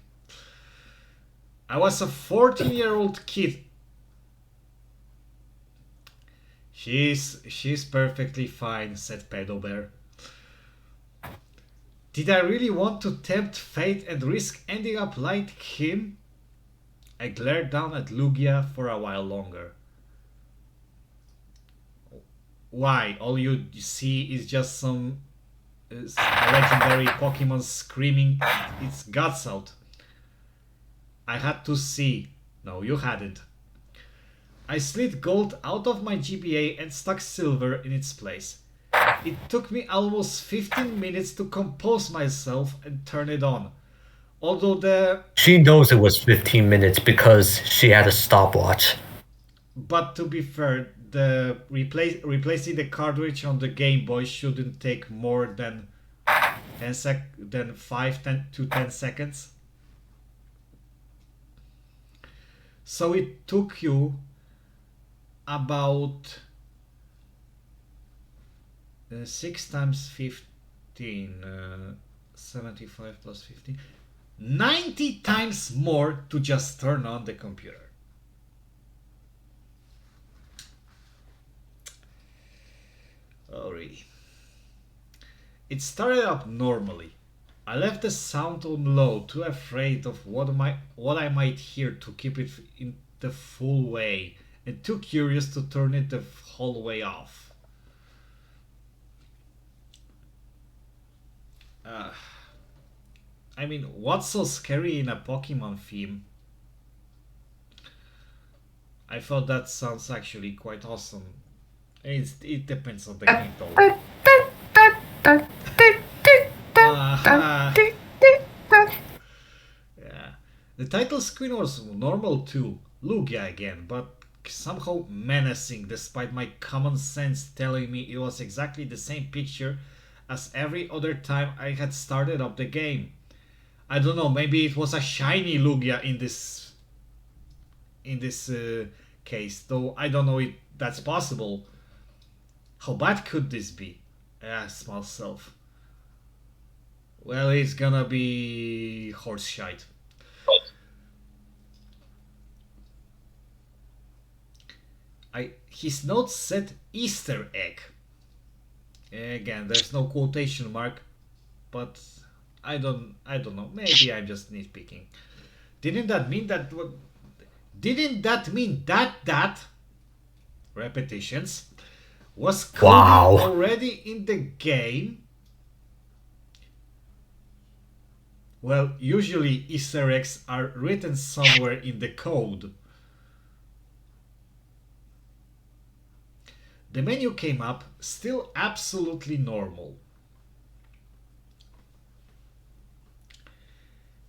I was a 14-year-old kid. She's perfectly fine, said Pedo Bear. Did I really want to tempt fate and risk ending up like him? I glared down at Lugia for a while longer. Why? All you see is just some legendary Pokemon screaming its guts out. I had to see. No, you hadn't. I slid gold out of my GBA and stuck silver in its place. It took me almost 15 minutes to compose myself and turn it on. Although She knows it was 15 minutes because she had a stopwatch. But to be fair, the replacing the cartridge on the Game Boy shouldn't take more than 5 to 10 seconds. So it took you about 6 times 15, 75 plus 15, 90 times more to just turn on the computer. Oh, really? It started up normally. I left the sound on low, too afraid of what I might hear to keep it in the full way, and too curious to turn it the whole way off. I mean, what's so scary in a Pokemon theme? I thought that sounds actually quite awesome. It depends on the game though. Yeah. The title screen was normal too, Lugia again, but somehow menacing despite my common sense telling me it was exactly the same picture as every other time I had started up the game. I don't know, maybe it was a shiny Lugia in this case, though I don't know if that's possible. How bad could this be? Asked myself. Well, it's gonna be horse shite. His notes said Easter egg. Again, there's no quotation mark, but I don't know. Maybe I'm just nitpicking. Didn't that mean that? Didn't that mean that repetitions was coded already in the game? Well, usually Easter eggs are written somewhere in the code. The menu came up, still absolutely normal.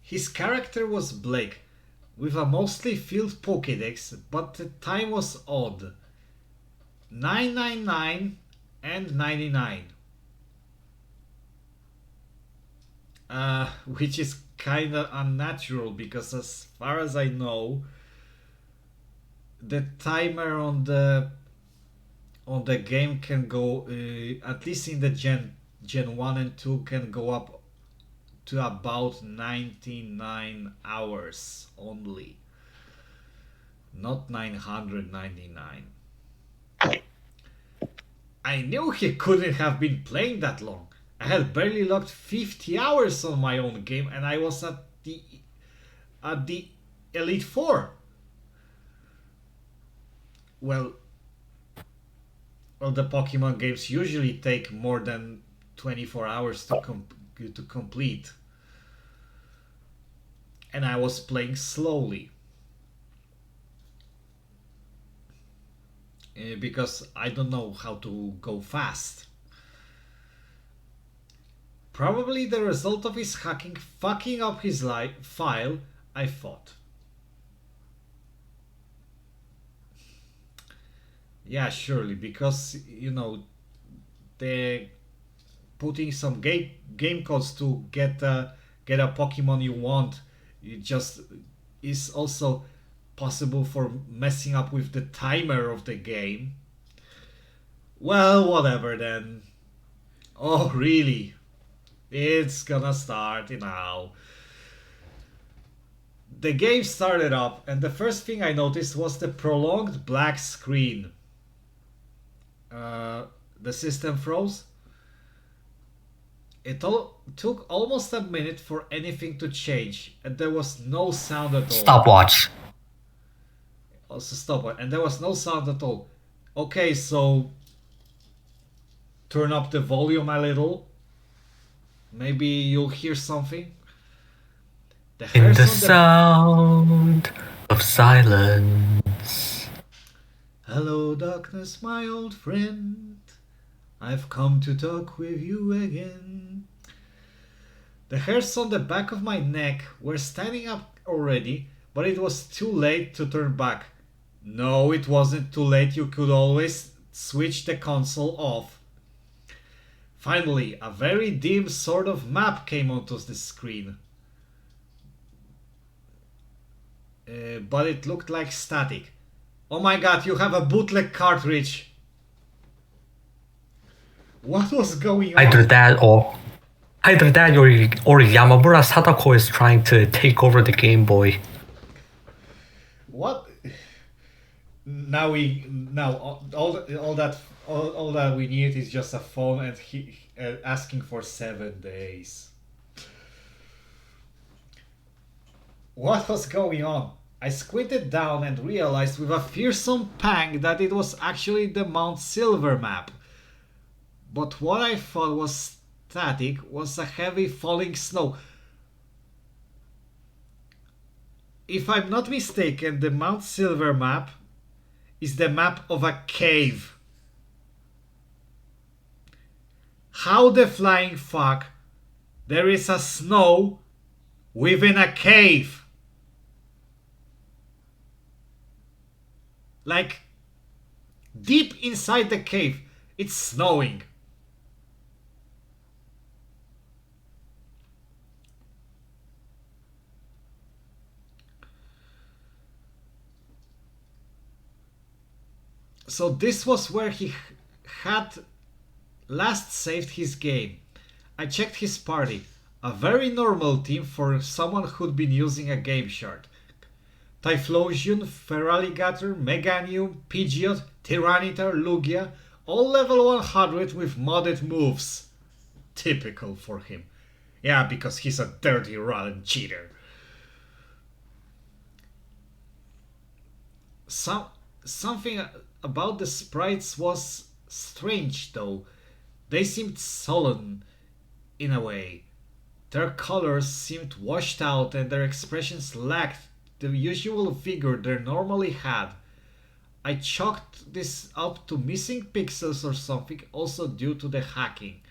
His character was Blake, with a mostly filled Pokédex, but the time was odd. 999 and 99. Which is kinda unnatural because as far as I know, the timer on the game can go, at least in the Gen 1 and 2, can go up to about 99 hours only. Not 999. I knew he couldn't have been playing that long. I had barely logged 50 hours on my own game and I was at the Elite 4. Well, the Pokemon games usually take more than 24 hours to complete. And I was playing slowly. Because I don't know how to go fast. Probably the result of his hacking fucking up his file, I thought. Yeah, surely, because, you know, they're putting some game codes to get a Pokemon you want. It just is also possible for messing up with the timer of the game. Well, whatever then. Oh, really? It's gonna start now. The game started up, and the first thing I noticed was the prolonged black screen. The system froze. It took almost a minute for anything to change, and there was no sound at all. Stopwatch. Also stopwatch, and there was no sound at all. Okay, so turn up the volume a little. Maybe you'll hear something. In the sound of silence. Hello, darkness, my old friend. I've come to talk with you again. The hairs on the back of my neck were standing up already, but it was too late to turn back. No, it wasn't too late. You could always switch the console off. Finally, a very dim sort of map came onto the screen. But it looked like static. Oh my god, you have a bootleg cartridge! What was going on? Either that or Yamamura Sadako is trying to take over the Game Boy. What? Now all that we need is just a phone and he asking for 7 days. What was going on? I squinted down and realized with a fearsome pang that it was actually the Mount Silver map. But what I thought was static was a heavy falling snow. If I'm not mistaken, the Mount Silver map is the map of a cave. How the flying fuck there is a snow within a cave? Like, deep inside the cave, it's snowing. So this was where he had last saved his game. I checked his party. A very normal team for someone who'd been using a game shard. Typhlosion, Feraligator, Meganium, Pidgeot, Tyranitar, Lugia, all level 100 with modded moves. Typical for him. Yeah, because he's a dirty, rotten cheater. Something about the sprites was strange though. They seemed sullen in a way. Their colors seemed washed out and their expressions lacked the usual vigor they normally had. I chalked this up to missing pixels or something, also due to the hacking.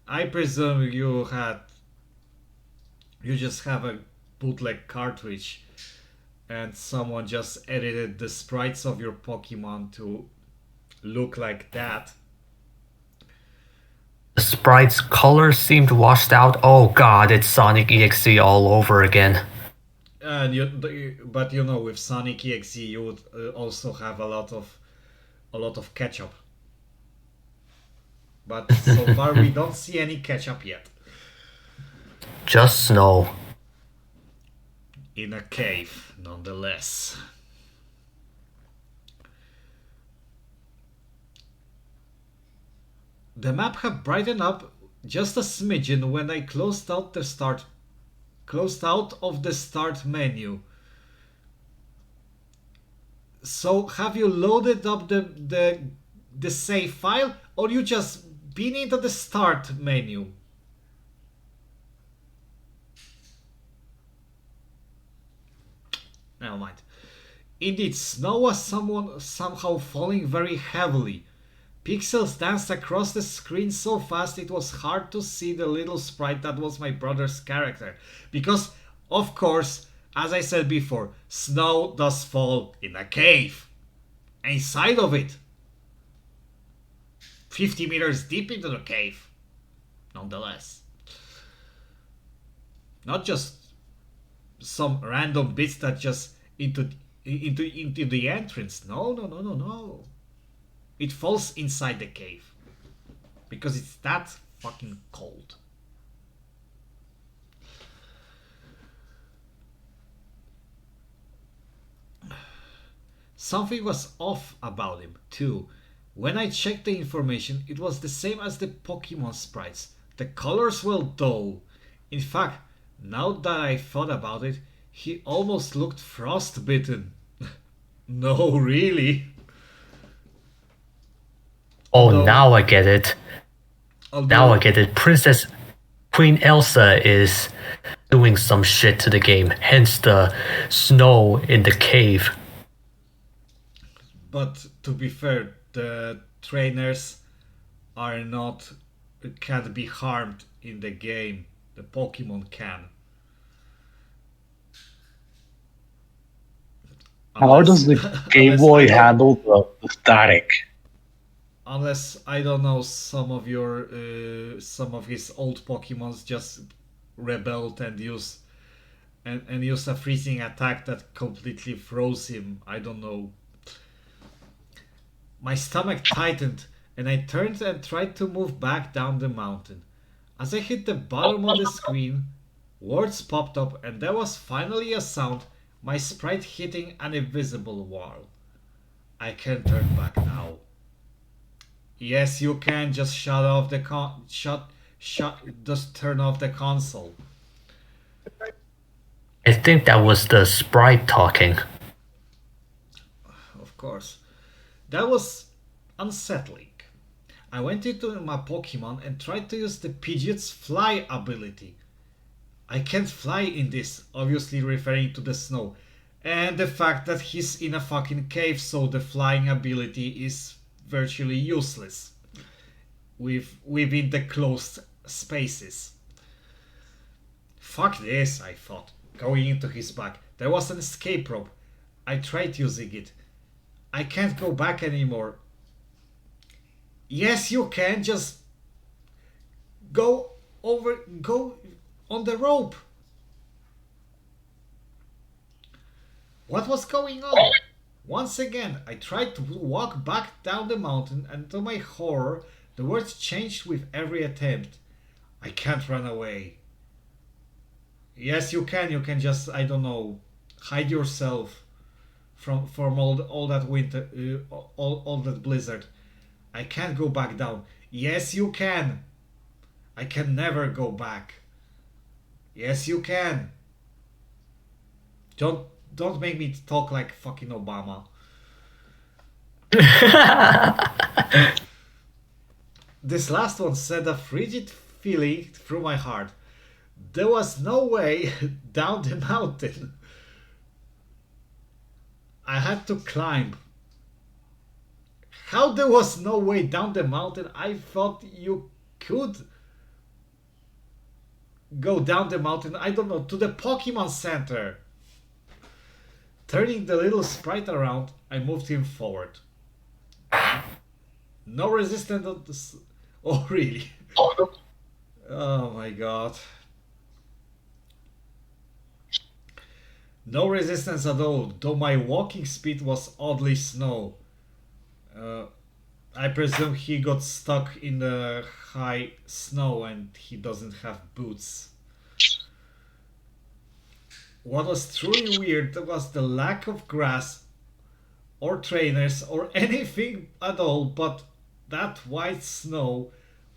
I presume you just have a bootleg cartridge and someone just edited the sprites of your Pokemon to look like that. The sprite's colors seemed washed out. Oh god, it's Sonic EXE all over again. But you know, with Sonic EXE, you would also have a lot of ketchup. But so far, we don't see any ketchup yet. Just snow. In a cave, nonetheless. The map had brightened up just a smidgen when I closed out of the start menu. So have you loaded up the save file, or you just been into the start menu? Never mind. Indeed, snow was somehow falling very heavily. Pixels danced across the screen so fast it was hard to see the little sprite that was my brother's character. Because, of course, as I said before, snow does fall in a cave. Inside of it. 50 meters deep into the cave. Nonetheless. Not just some random bits that just into the entrance. No. It falls inside the cave. Because it's that fucking cold. Something was off about him, too. When I checked the information, it was the same as the Pokemon sprites. The colors were dull. In fact, now that I thought about it, he almost looked frostbitten. No, really. Oh, now I get it. Now I get it. Queen Elsa is doing some shit to the game, hence the snow in the cave. But to be fair, the trainers can't be harmed in the game. The Pokemon can. How does the Game Boy handle the static? Unless, I don't know, some of his old Pokemons just rebelled and used a freezing attack that completely froze him. I don't know. My stomach tightened and I turned and tried to move back down the mountain. As I hit the bottom of the screen, words popped up and there was finally a sound, my sprite hitting an invisible wall. I can't turn back now. Yes, you can. Just shut off the just turn off the console. I think that was the sprite talking. Of course. That was unsettling. I went into my Pokemon and tried to use the Pidgeot's fly ability. I can't fly in this, obviously referring to the snow. And the fact that he's in a fucking cave, so the flying ability is virtually useless within the closed spaces. Fuck this, I thought, going into his back. There was an escape rope. I tried using it. I can't go back anymore. Yes, you can, just go on the rope. What was going on? Once again, I tried to walk back down the mountain, and to my horror, the words changed with every attempt. I can't run away. Yes, you can. You can just, I don't know, hide yourself from all that winter, all that blizzard. I can't go back down. Yes, you can. I can never go back. Yes, you can. Don't make me talk like fucking Obama. This last one sent a frigid feeling through my heart. There was no way down the mountain. I had to climb. How there was no way down the mountain? I thought you could go down the mountain, I don't know, to the Pokemon Center. Turning the little sprite around, I moved him forward. No resistance on this. Oh, really? Oh my god. No resistance at all, though my walking speed was oddly slow. I presume he got stuck in the high snow and he doesn't have boots. What was truly weird was the lack of grass or trainers or anything at all but that white snow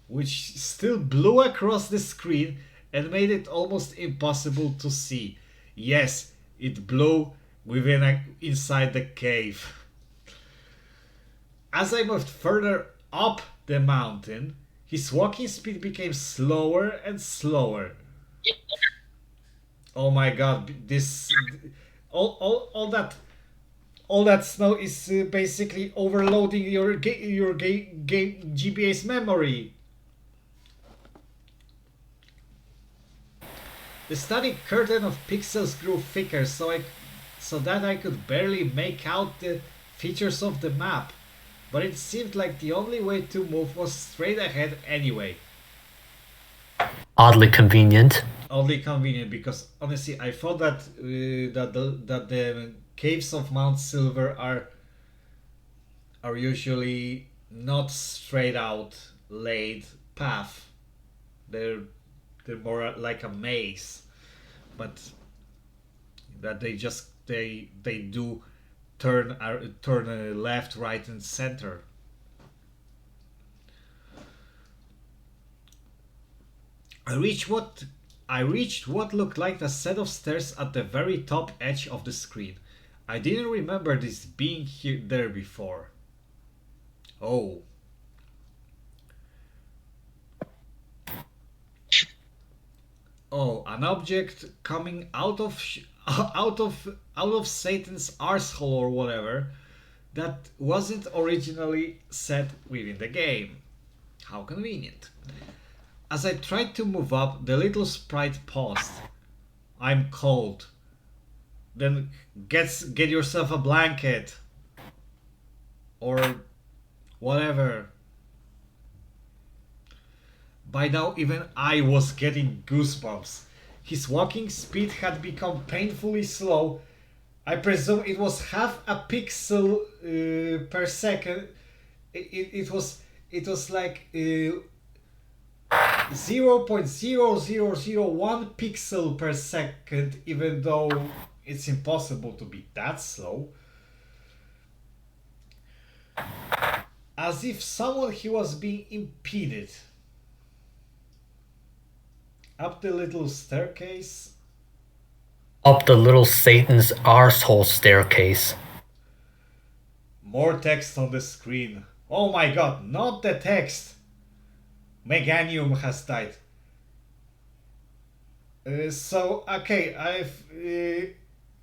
which still blew across the screen and made it almost impossible to see. Yes, it blew inside the cave. As I moved further up the mountain, his walking speed became slower and slower. Oh my god, this all that snow is basically overloading your game GBA's memory. The static curtain of pixels grew thicker, so that I could barely make out the features of the map. But it seemed like the only way to move was straight ahead anyway. Oddly convenient. Oddly convenient, because honestly, I thought that that the caves of Mount Silver are usually not straight out laid path. They're more like a maze, but that they do turn left, right, and center. I reached what looked like a set of stairs at the very top edge of the screen. I didn't remember this being there before. Oh. Oh, an object coming out of Satan's arsehole or whatever that wasn't originally set within the game. How convenient. As I tried to move up, the little sprite paused. I'm cold. Then get yourself a blanket. Or whatever. By now, even I was getting goosebumps. His walking speed had become painfully slow. I presume it was half a pixel per second. It was like 0.0001 pixel per second, even though it's impossible to be that slow. As if he was being impeded. Up the little staircase. Up the little Satan's arsehole staircase. More text on the screen. Oh my god, not the text. Meganium has died. Okay,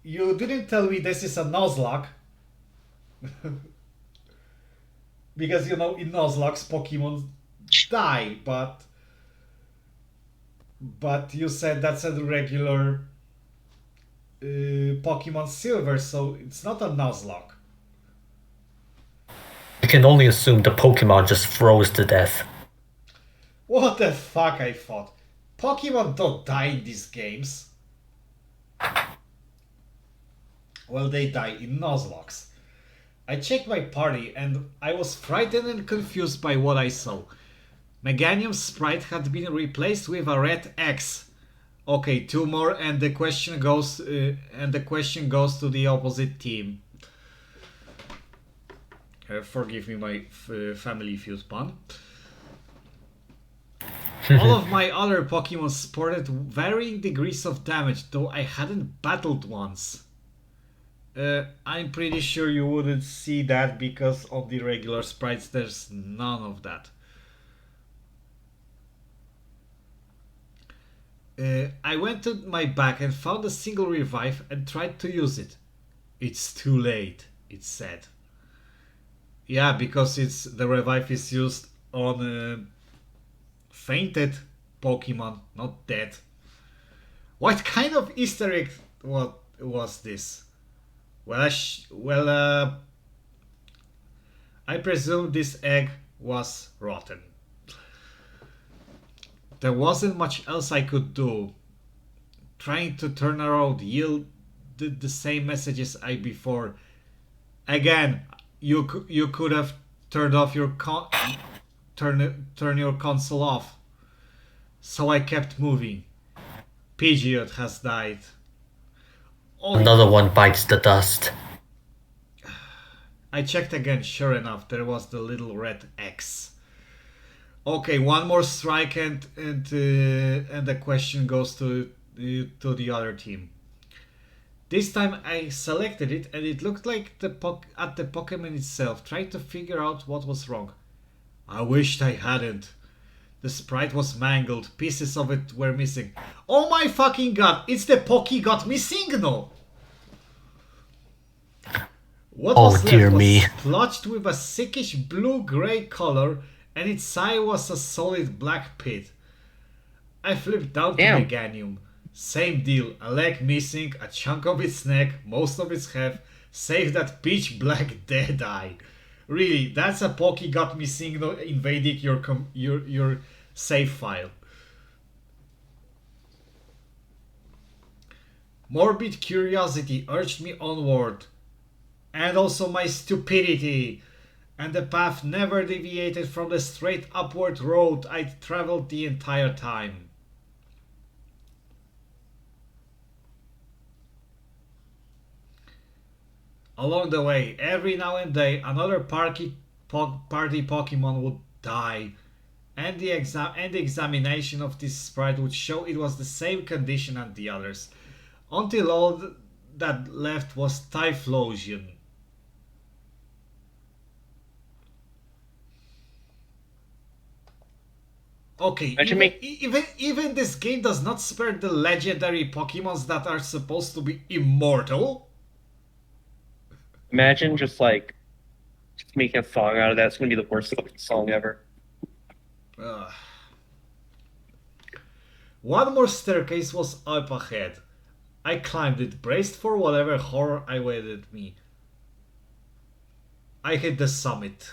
you didn't tell me this is a Nuzlocke. Because, in Nuzlockes Pokemon die, but you said that's a regular Pokemon Silver, so it's not a Nuzlocke. You can only assume the Pokemon just froze to death. What the fuck, I thought. Pokemon don't die in these games. Well, they die in Nuzlockes. I checked my party and I was frightened and confused by what I saw. Meganium's sprite had been replaced with a red X. Okay, two more, and the question goes to the opposite team. Forgive me my family feud pun. All of my other Pokemon sported varying degrees of damage, though I hadn't battled once. I'm pretty sure you wouldn't see that because on the regular sprites there's none of that. I went to my bag and found a single revive and tried to use it. It's too late, it said. Yeah, because the revive is used on fainted Pokemon, not dead. What kind of Easter egg was this? Well, I presume this egg was rotten. There wasn't much else I could do. Trying to turn around yielded the same messages I before. Again, you could have turned off your turn your console off. So I kept moving. Pidgeot has died. Oh, another one bites the dust. I checked again. Sure enough, there was the little red X. Okay, one more strike and the question goes to the other team. This time I selected it and it looked like at the Pokemon itself, trying to figure out what was wrong. I wished I hadn't. The sprite was mangled, pieces of it were missing. Oh my fucking god, it's the Poke got me signal! What was left was splotched with a sickish blue-grey color and its eye was a solid black pit. I flipped down to Meganium. Same deal, a leg missing, a chunk of its neck, most of its head, save that pitch black dead eye. Really, that's a Poke got me signal invading your save file. Morbid curiosity urged me onward, and also my stupidity, and the path never deviated from the straight upward road I'd traveled the entire time. Along the way, every now and then, another party Pokemon would die, and the examination of this sprite would show it was the same condition as the others, until all that left was Typhlosion. Okay, even this game does not spare the legendary Pokemons that are supposed to be immortal. Imagine just making a song out of that. It's gonna be the worst song ever. One more staircase was up ahead. I climbed it, braced for whatever horror awaited me. I hit the summit.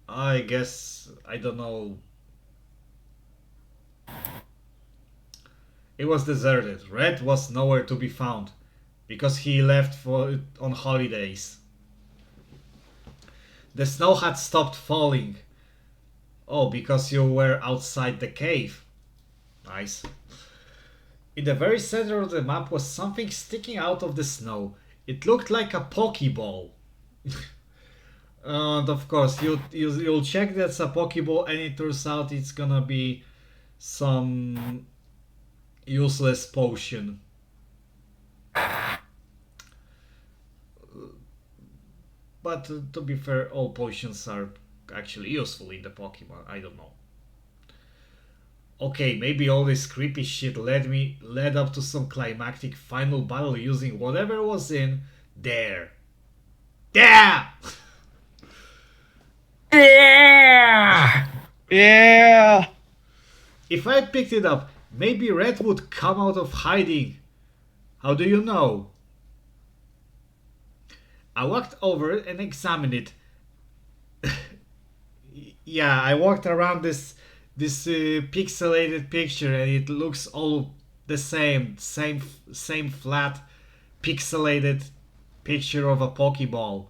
I guess, I don't know. It was deserted. Red was nowhere to be found, because he left on holidays. The snow had stopped falling. Oh, because you were outside the cave. Nice. In the very center of the map was something sticking out of the snow. It looked like a Pokeball. And of course, you'll check that's a Pokeball, and it turns out it's gonna be some useless potion. But to be fair, all potions are actually useful in the Pokemon. I don't know. Okay, maybe all this creepy shit led up to some climactic final battle using whatever was in there. Yeah! Yeah! Yeah! If I picked it up, maybe Red would come out of hiding. How do you know? I walked over and examined it. Yeah, I walked around this pixelated picture and it looks all the same flat pixelated picture of a Pokeball.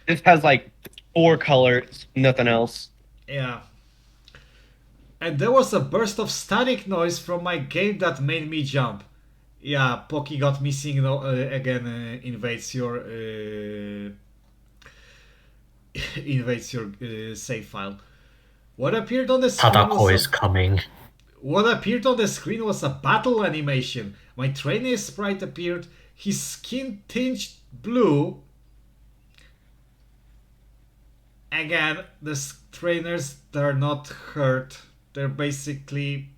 This has like 4 colors, nothing else. Yeah. And there was a burst of static noise from my game that made me jump. Yeah, Poki got missing again. Invades your invades your save file. What appeared on the screen Tadako is coming. What appeared on the screen was a battle animation. My trainer sprite appeared, his skin tinged blue. Again, the trainers, they're not hurt. They're basically...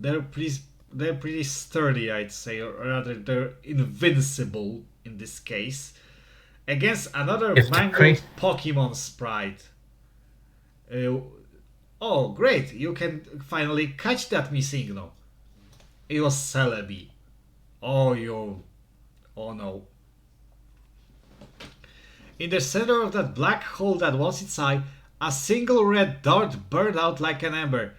They're pretty sturdy, I'd say, or rather they're invincible in this case. Against another mangled Pokemon sprite. Oh, great! You can finally catch that Missigno. It was Celebi. Oh no. In the center of that black hole that was its eye, a single red dart burned out like an ember.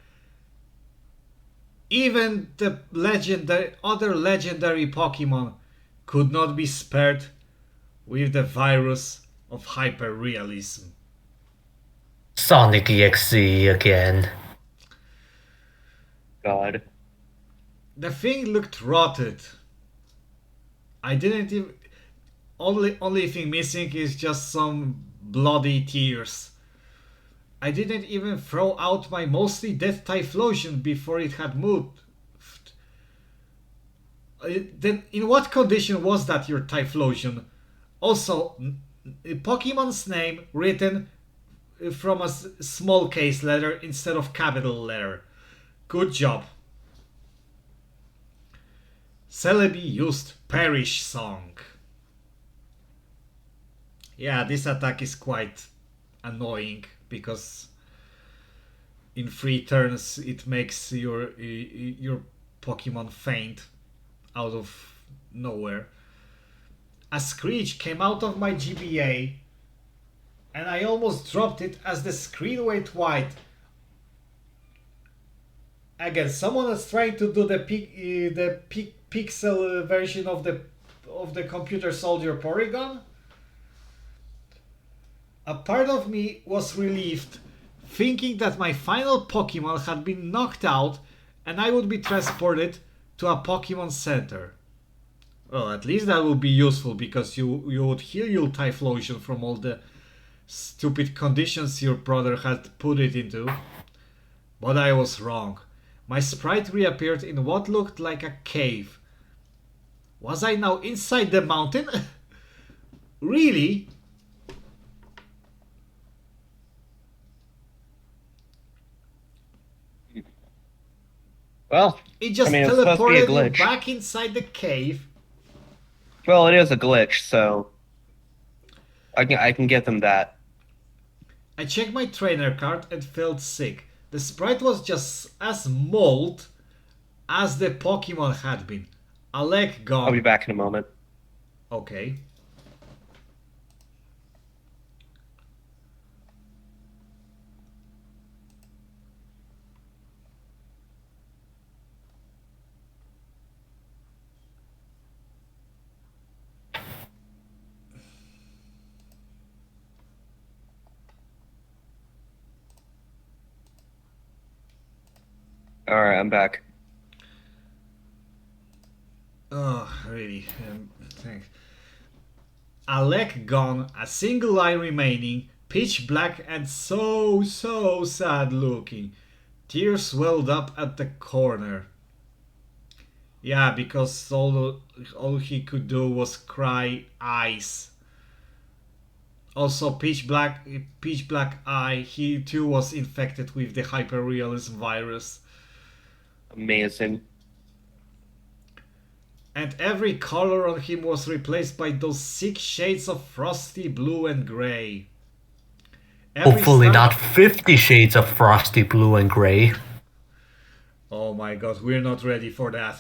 Even the other legendary Pokemon could not be spared with the virus of hyperrealism. Sonic EXE again. God. The thing looked rotted. I didn't even... Only thing missing is just some bloody tears. I didn't even throw out my mostly dead Typhlosion before it had moved. Then in what condition was that your Typhlosion? Also, Pokemon's name written from a small case letter instead of capital letter. Good job. Celebi used Perish Song. Yeah, this attack is quite annoying because in 3 turns it makes your Pokemon faint out of nowhere. A screech came out of my GBA and I almost dropped it as the screen went white. Again, someone is trying to do the pixel version of the Computer Soldier Porygon. A part of me was relieved, thinking that my final Pokemon had been knocked out and I would be transported to a Pokemon Center. Well, at least that would be useful because you would heal your Typhlosion from all the stupid conditions your brother had put it into. But I was wrong. My sprite reappeared in what looked like a cave. Was I now inside the mountain? Really? Well, it just it's supposed to be a teleported glitch. you back inside the cave. Well, it is a glitch, so I can get them that. I checked my trainer card and felt sick. The sprite was just as mold as the Pokemon had been. A leg gone. I'll be back in a moment. Okay. Alright, I'm back. Oh, really? Thanks. A leg gone, a single eye remaining, pitch black and so sad looking. Tears welled up at the corner. Yeah, because all he could do was cry eyes. Also, pitch black eye, he too was infected with the hyperrealism virus. Amazing. And every color on him was replaced by those 6 shades of frosty blue and grey. Hopefully not 50 shades of frosty blue and grey. Oh my god, we're not ready for that.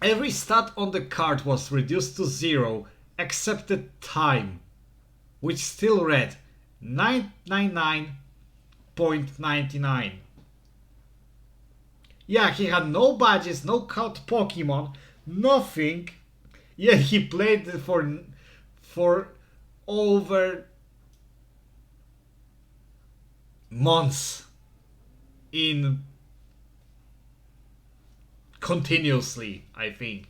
Every stat on the card was reduced to 0 except the time, which still read 999.99. Yeah, he had no badges, no caught Pokemon, nothing. Yet he played for over months in continuously, I think.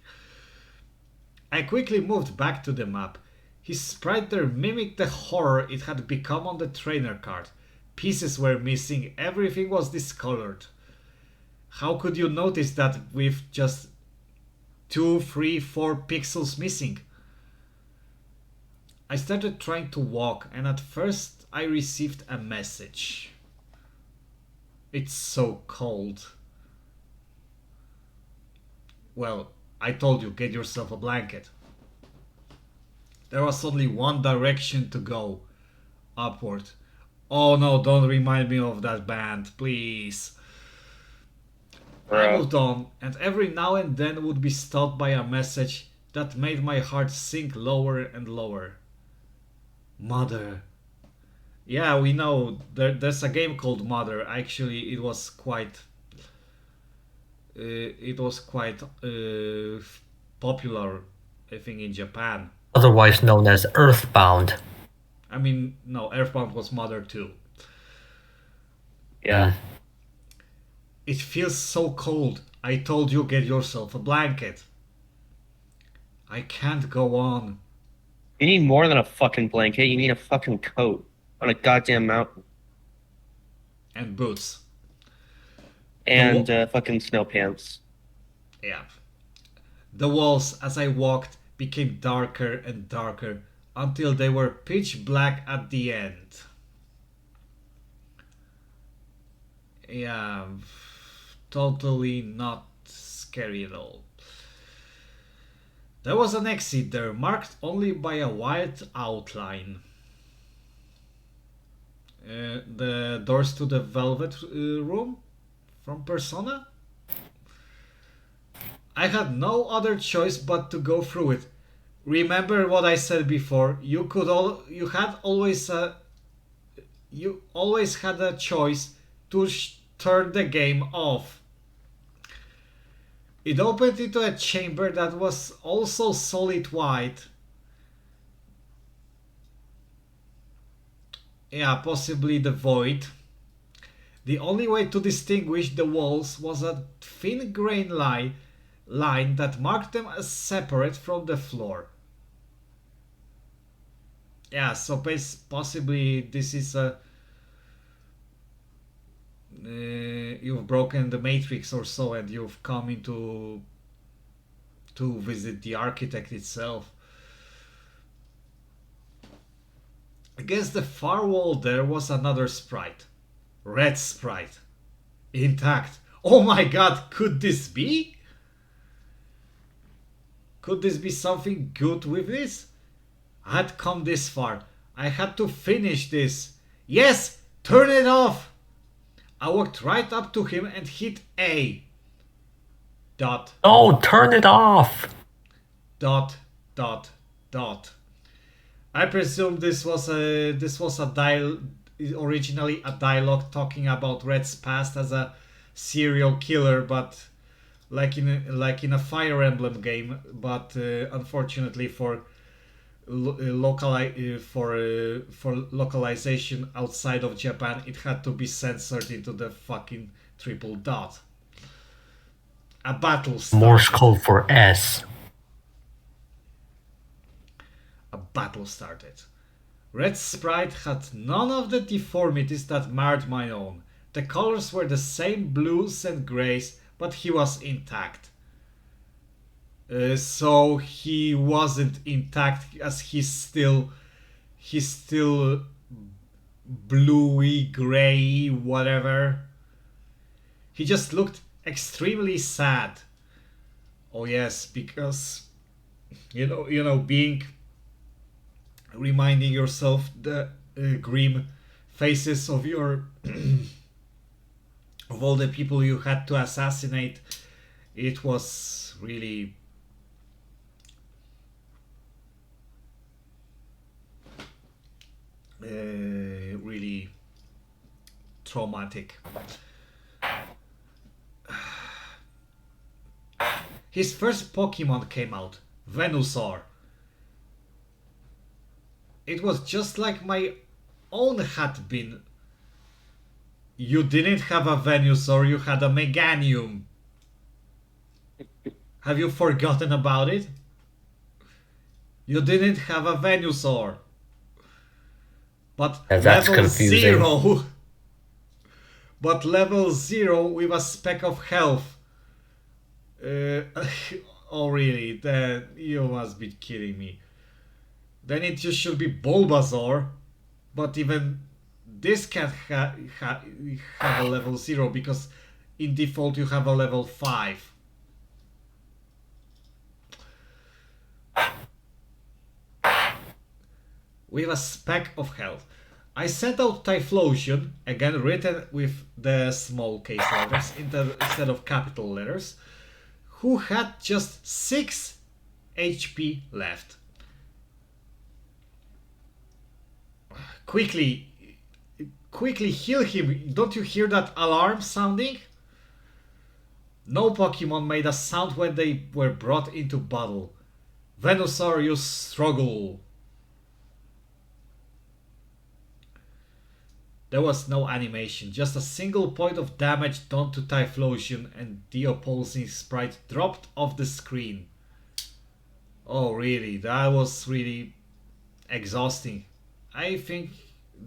I quickly moved back to the map. His sprite there mimicked the horror it had become on the trainer card. Pieces were missing, everything was discolored. How could you notice that with just 2, 3, 4 pixels missing? I started trying to walk, and at first I received a message. It's so cold. Well, I told you, get yourself a blanket. There was only one direction to go. Upward. Oh no, don't remind me of that band, please. I moved on, and every now and then would be stopped by a message that made my heart sink lower and lower. Mother. Yeah, we know there's a game called Mother. Actually, it was quite popular, I think, in Japan. Otherwise known as Earthbound. I mean, no, Earthbound was Mother too. Yeah. It feels so cold. I told you, get yourself a blanket. I can't go on. You need more than a fucking blanket. You need a fucking coat on a goddamn mountain. And boots. And fucking snow pants. Yeah. The walls, as I walked, became darker and darker until they were pitch black at the end. Yeah, totally not scary at all. There was an exit there, marked only by a white outline. The doors to the Velvet room from Persona? I had no other choice but to go through it. Remember what I said before. You always had a choice to turn the game off. It opened into a chamber that was also solid white. Yeah, possibly the void. The only way to distinguish the walls was a thin grain line that marked them as separate from the floor. Yeah, so possibly this is a you've broken the matrix or so, and you've come into to visit the architect itself. Against the far wall there was another sprite. Red sprite. Intact. Oh my god, could this be? Could this be something good with this? I had come this far. I had to finish this. Yes! Turn it off! I walked right up to him and hit A. Dot. Oh, turn it off! Dot. Dot. Dot. I presume this was originally a dialogue talking about Red's past as a serial killer, but like in a Fire Emblem game, but unfortunately for localization outside of Japan, it had to be censored into the fucking triple dot. A battle started. Morse code for S. A battle started. Red's sprite had none of the deformities that marred my own. The colors were the same blues and greys, but he was intact. So he wasn't intact, as he's still bluey, grey, whatever. He just looked extremely sad. Oh yes, because you know, reminding yourself the grim faces of your of all the people you had to assassinate. It was really really traumatic. his first Pokemon came out, Venusaur. It was just like my own had been. You didn't have a Venusaur, you had a Meganium. Have you forgotten about it? You didn't have a Venusaur. But That's level confusing. 0. But level 0 with a speck of health. Oh really? Then you must be kidding me. Then it just should be Bulbasaur. But even this can't have a level 0 because in default you have a level 5. With a speck of health. I sent out Typhlosion, again written with the small case letters instead of capital letters, who had just 6 HP left. Quickly heal him. Don't you hear that alarm sounding? No Pokemon made a sound when they were brought into battle. Venusaur, you struggle. There was no animation, just a single point of damage done to Typhlosion and the opposing sprite dropped off the screen. Oh really, that was really exhausting. I think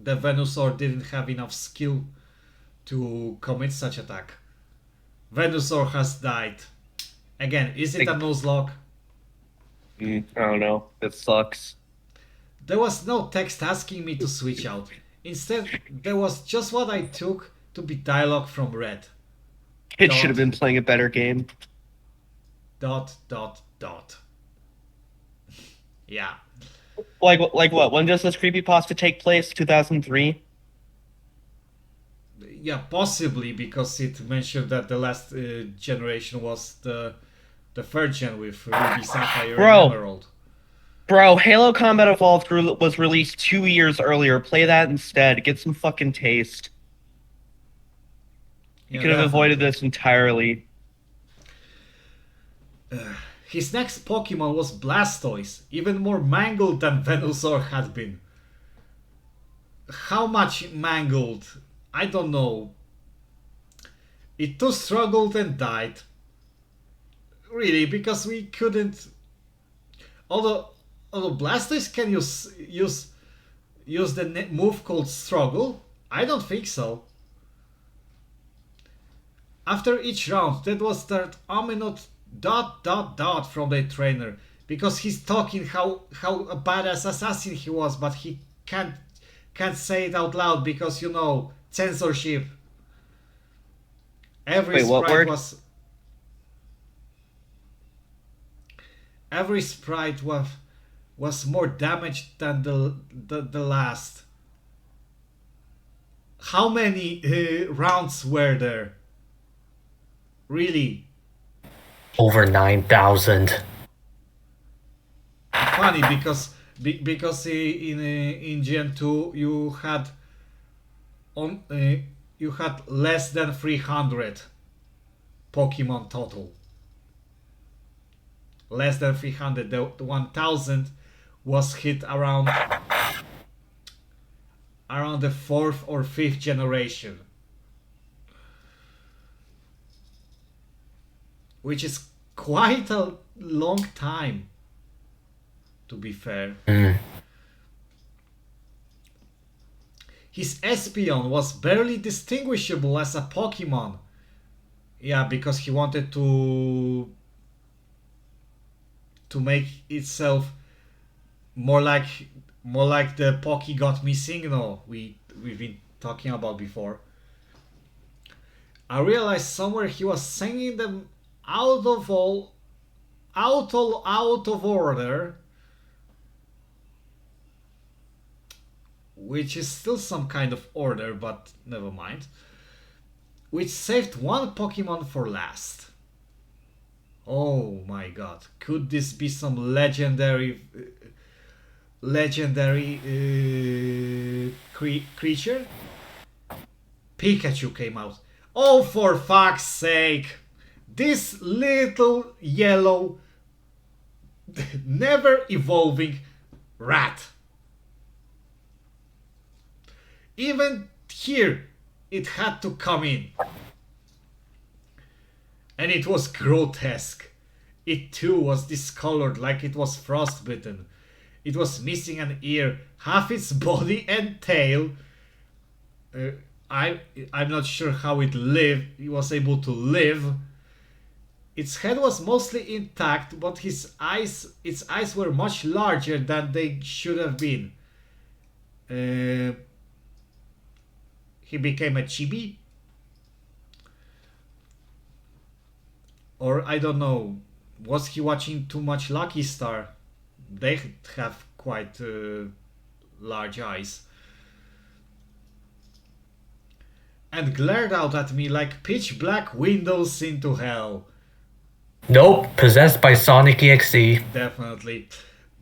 the Venusaur didn't have enough skill to commit such attack. Venusaur has died. Again, is it a Nuzlocke? I don't know. It sucks. There was no text asking me to switch out. Instead, there was just what I took to be dialogue from Red. It should have been playing a better game. ... Yeah. Like what? When does this creepypasta take place? 2003? Yeah, possibly, because it mentioned that the last generation was the third gen with Ruby, Sapphire, and Emerald. Bro, Halo Combat Evolved was released 2 years earlier. Play that instead. Get some fucking taste. You could have avoided this entirely. His next Pokemon was Blastoise, even more mangled than Venusaur had been. How much mangled? I don't know. It too struggled and died. Really, because we couldn't... Although Blastoise can use the move called Struggle, I don't think so. After each round, that was that ominous ... from the trainer, because he's talking how a badass assassin he was, but he can't say it out loud because, you know, censorship. Every sprite was more damaged than the last. How many rounds were there? Really? Over 9,000. Funny because in Gen 2 you had less than 300 Pokemon total. Less than 300. The 1000 was hit around the 4th or 5th generation, which is quite a long time, to be fair. His Espeon was barely distinguishable as a Pokemon. Yeah, because he wanted to make itself more like the Poke Got Me signal we've been talking about before. I realized somewhere he was singing them out of order, which is still some kind of order, but never mind. Which saved one Pokemon for last. Oh my god, could this be some legendary creature? Pikachu came out. Oh, for fuck's sake! this little yellow, never evolving rat. Even here, it had to come in. And it was grotesque. It too was discolored like it was frostbitten. It was missing an ear, half its body and tail. I'm not sure how it was able to live. Its head was mostly intact, but its eyes were much larger than they should have been. He became a chibi? Or I don't know, was he watching too much Lucky Star? They have quite large eyes. And glared out at me like pitch black windows into hell. Nope, possessed by Sonic EXE. Definitely.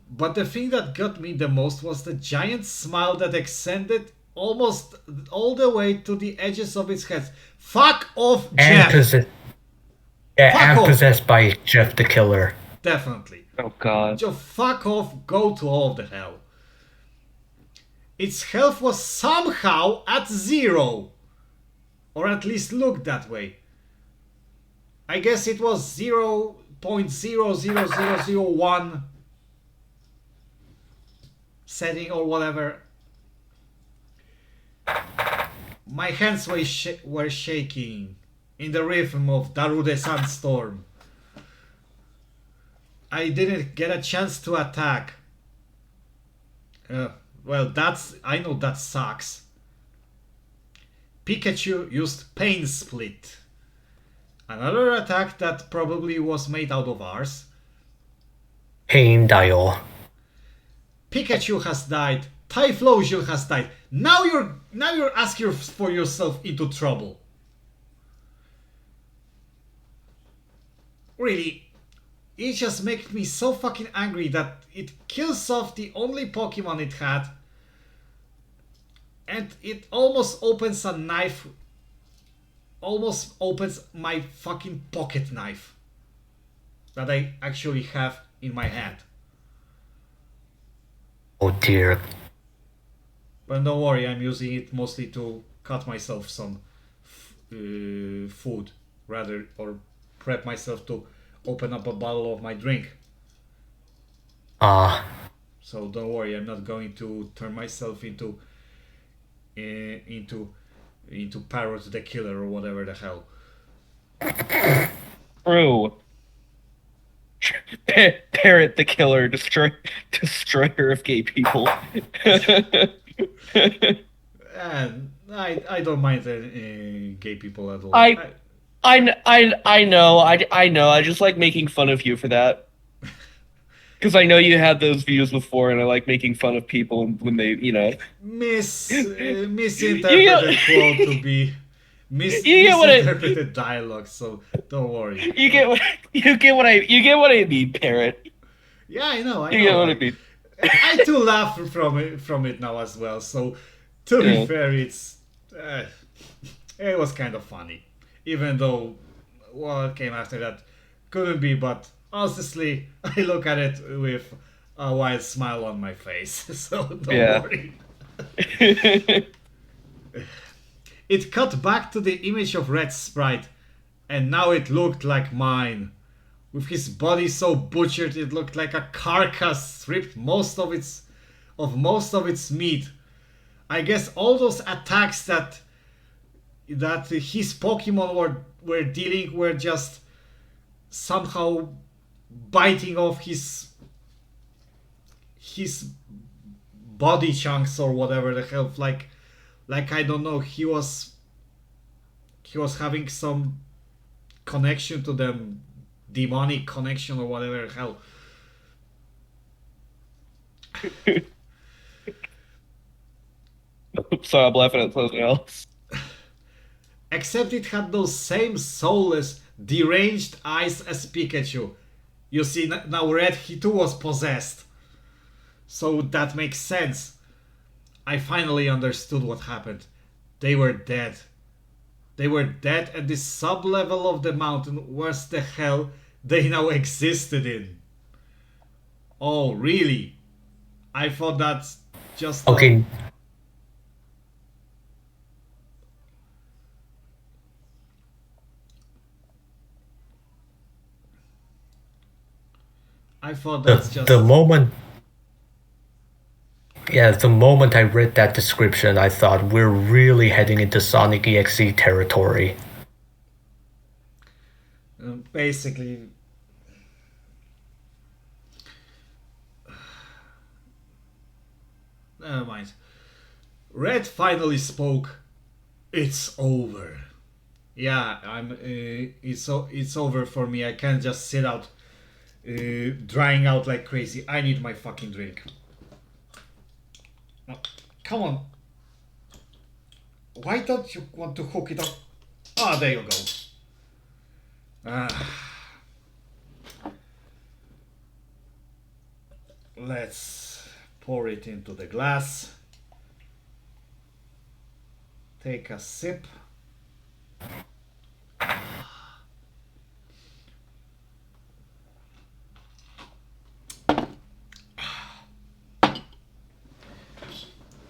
But the thing that got me the most was the giant smile that extended almost all the way to the edges of its head. Fuck off, Jeff! And possessed by Jeff the Killer. Definitely. Oh god. Just fuck off, go to all the hell. Its health was somehow at 0. Or at least looked that way. I guess it was 0.00001 setting or whatever. My hands were shaking in the rhythm of Darude Sandstorm. I didn't get a chance to attack. Well, I know that sucks. Pikachu used Pain Split. Another attack that probably was made out of ours. Pain Dial. Pikachu has died. Typhlosion has died. Now you're asking for yourself into trouble. Really, it just makes me so fucking angry that it kills off the only Pokemon it had. And it almost opens a knife. Almost opens my fucking pocket knife. That I actually have in my hand. Oh dear. But don't worry, I'm using it mostly to cut myself some food. Rather, or prep myself to open up a bottle of my drink. So don't worry, I'm not going to turn myself into Parrot the Killer or whatever the hell. True. Parrot the Killer, destroyer of gay people. And I don't mind gay people at all. I know. I just like making fun of you for that. Because I know you had those views before, and I like making fun of people when they, misinterpreted quote to be misinterpreted dialogue. So don't worry. You get what I mean, Parrot. Yeah, I know. You get what I mean. I too laugh from it now as well. So to be fair, it was kind of funny, even though what came after that couldn't be. But honestly, I look at it with a wide smile on my face. So don't worry. It cut back to the image of Red Sprite, and now it looked like mine. With his body so butchered, it looked like a carcass stripped most of its meat. I guess all those attacks that his Pokemon were dealing were just somehow biting off his body chunks or whatever the hell. Like I don't know, he was having some connection to them. Demonic connection or whatever the hell. Sorry, I'm laughing at something else. Except it had those same soulless, deranged eyes as Pikachu. You see, now Red, he too was possessed. So that makes sense. I finally understood what happened. They were dead. They were dead at this sub-level of the mountain. Where's the hell they now existed in? Oh, really? I thought that's just... Okay. I thought that's just... The moment I read that description, I thought we're really heading into Sonic EXE territory. Basically... Never mind. Red finally spoke. It's over. Yeah, it's over for me. I can't just sit out, drying out like crazy. I need my fucking drink. Now, come on. Why don't you want to hook it up? Ah, there you go. Let's pour it into the glass. Take a sip.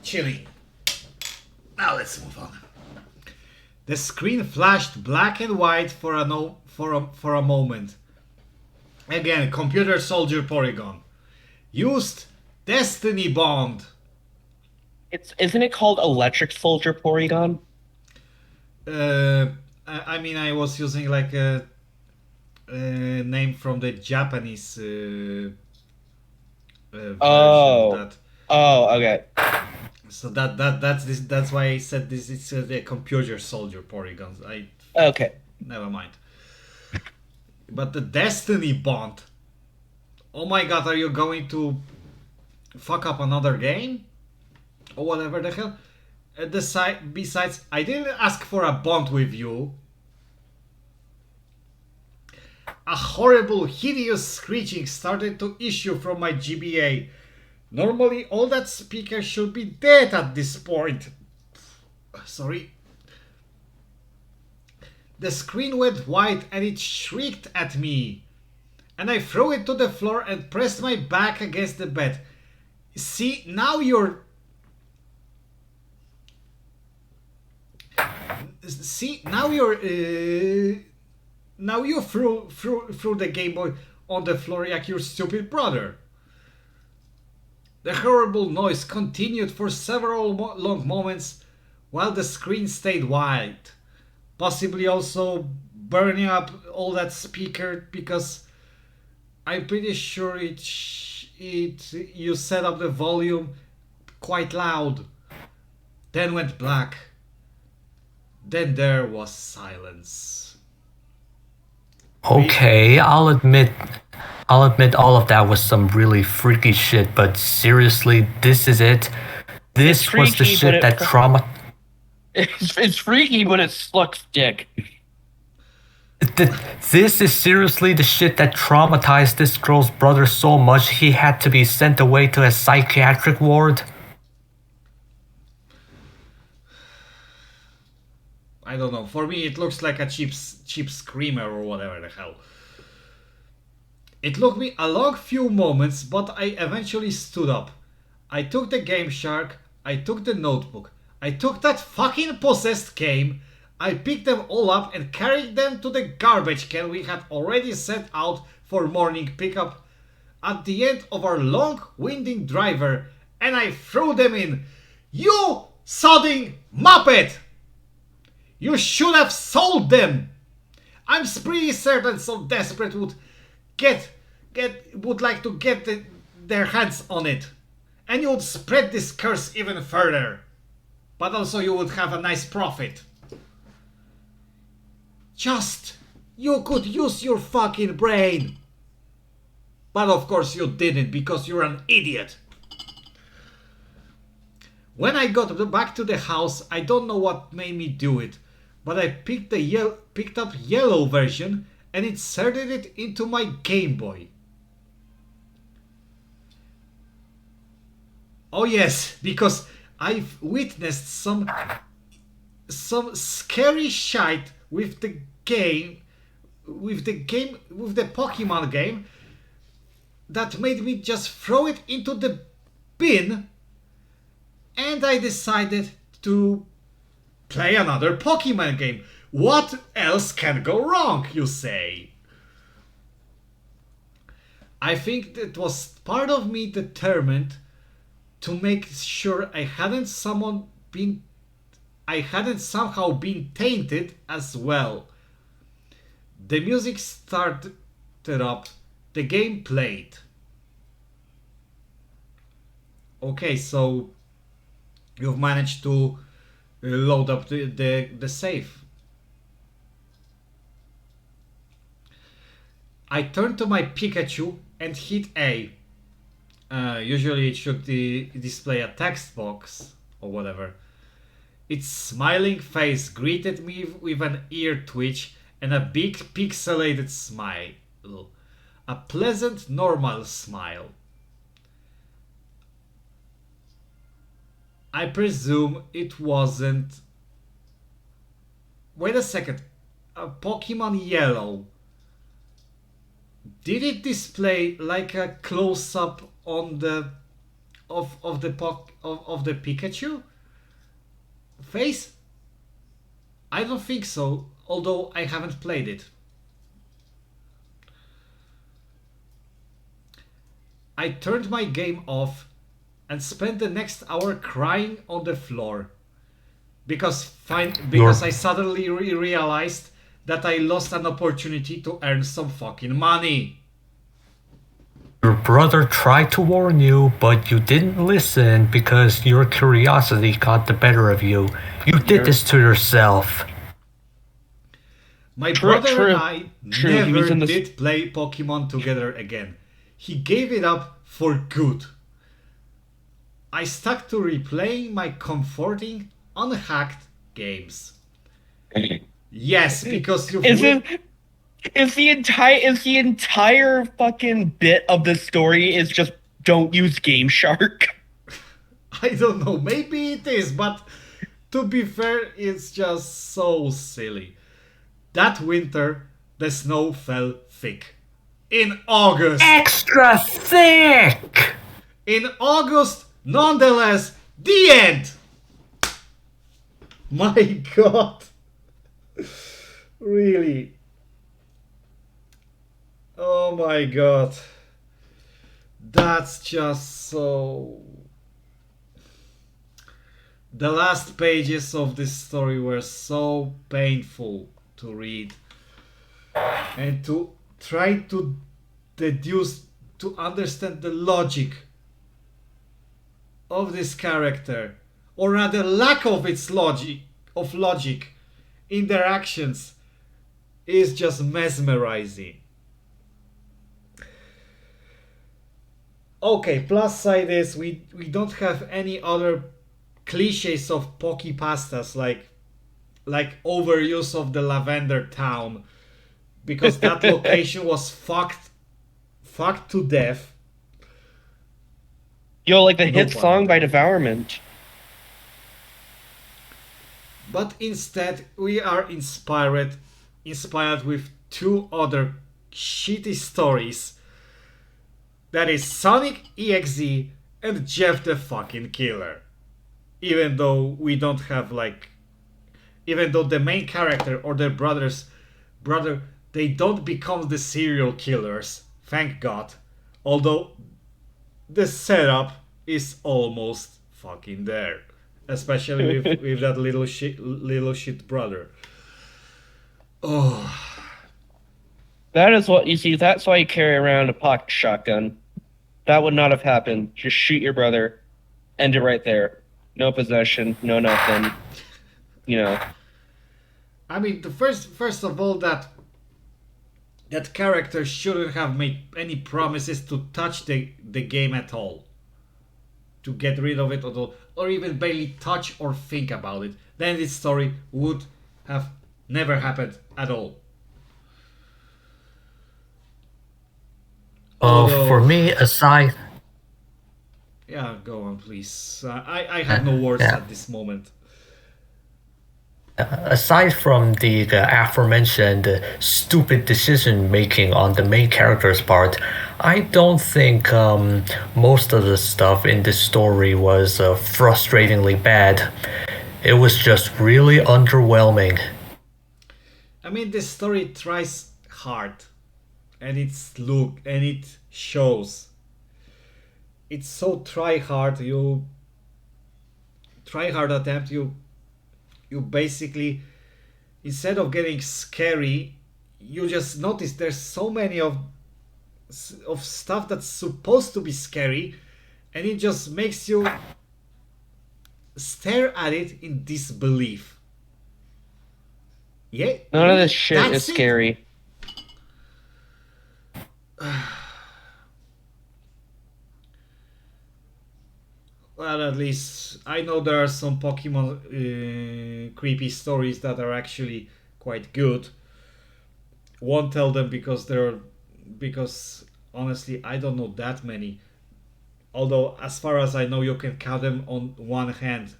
Chilly. Now let's move on. The screen flashed black and white for a moment. Again, computer soldier Porygon. Used Destiny Bond. Isn't it called Electric Soldier Porygon? I mean, I was using like a name from the Japanese version of that. Oh, okay. So that's why I said this. It's a computer soldier Porygon. Okay. Never mind. But the Destiny Bond. Oh my god, are you going to fuck up another game? Or whatever the hell? Besides, I didn't ask for a bond with you. A horrible, hideous screeching started to issue from my GBA. Normally, all that speaker should be dead at this point. Sorry. The screen went white and it shrieked at me. And I threw it to the floor and pressed my back against the bed. See, now you're... See, now you're... Now you threw the Game Boy on the floor like your stupid brother. The horrible noise continued for several long moments while the screen stayed white. Possibly also burning up all that speaker because I'm pretty sure you set up the volume quite loud. Then went black. Then there was silence. Okay, I'll admit all of that was some really freaky shit, but seriously, this is it? This was the shit that trauma... It's freaky, but it sucks dick. This is seriously the shit that traumatized this girl's brother so much he had to be sent away to a psychiatric ward? I don't know. For me, it looks like a cheap screamer or whatever the hell. It took me a long few moments, but I eventually stood up. I took the Game Shark. I took the notebook. I took that fucking possessed game. I picked them all up and carried them to the garbage can we had already set out for morning pickup at the end of our long-winding driver, and I threw them in. You sodding muppet! You should have sold them! I'm pretty certain some desperate would like to get their hands on it. And you would spread this curse even further. But also you would have a nice profit. You could use your fucking brain. But of course you didn't, because you're an idiot. When I got back to the house, I don't know what made me do it, but I picked up yellow version and inserted it into my Game Boy. Oh yes, because I've witnessed some some scary shite with the game, with the Pokemon game, that made me just throw it into the bin, and I decided to play another Pokemon game. What else can go wrong, you say? I think that was part of me determined to make sure I hadn't somehow been tainted as well. The music started up, the game played. Okay, so you've managed to load up the save. I turned to my Pikachu and hit A. Usually it should display a text box or whatever. Its smiling face greeted me with an ear twitch and a big pixelated smile. A pleasant, normal smile. I presume it wasn't... Wait a second. A Pokemon Yellow. Did it display like a close-up on the of the Pikachu face? I don't think so, although I haven't played it. I turned my game off and spent the next hour crying on the floor because I suddenly realized that I lost an opportunity to earn some fucking money. Your brother tried to warn you, but you didn't listen because your curiosity got the better of you. You did this to yourself. My brother and I never did play Pokemon together again. He gave it up for good. I stuck to replaying my comforting, unhacked games. Yes, because you... Is the entire fucking bit of the story is just don't use Game Shark? I don't know, maybe it is, but to be fair, it's just so silly. That winter, the snow fell thick. In August. Extra thick! In August, nonetheless, the end! My god. Really? Oh my god. That's just so... The last pages of this story were so painful to read. And to try to deduce, to understand the logic of this character. Or rather lack of its logic in their actions is just mesmerizing. Okay, plus side is we don't have any other cliches of Pokepastas like overuse of the Lavender Town, because that location was fucked to death. Yo, like the hit song by Devourment. But instead we are inspired with two other shitty stories. That is Sonic EXE and Jeff the fucking Killer. Even though we don't have even though the main character or their brother, they don't become the serial killers, thank God. Although the setup is almost fucking there, especially with that little shit brother. Oh. That is what you see. That's why you carry around a pocket shotgun. That would not have happened. Just shoot your brother. End it right there. No possession. No nothing. You know. I mean, the first of all, that character shouldn't have made any promises to touch the game at all. To get rid of it at all, or even barely touch or think about it. Then this story would have never happened at all. For me, aside... Yeah, go on, please. I have no words at this moment. Aside from the aforementioned stupid decision making on the main character's part, I don't think most of the stuff in this story was frustratingly bad. It was just really underwhelming. I mean, this story tries hard, and it shows. It's so try hard. Try hard attempt. You basically, instead of getting scary, you just notice there's so many of stuff that's supposed to be scary, and it just makes you stare at it in disbelief. Yeah, None of this shit is that's it. scary. Well, at least I know there are some Pokemon creepy stories that are actually quite good. Won't tell them because honestly I don't know that many. Although as far as I know, you can count them on one hand.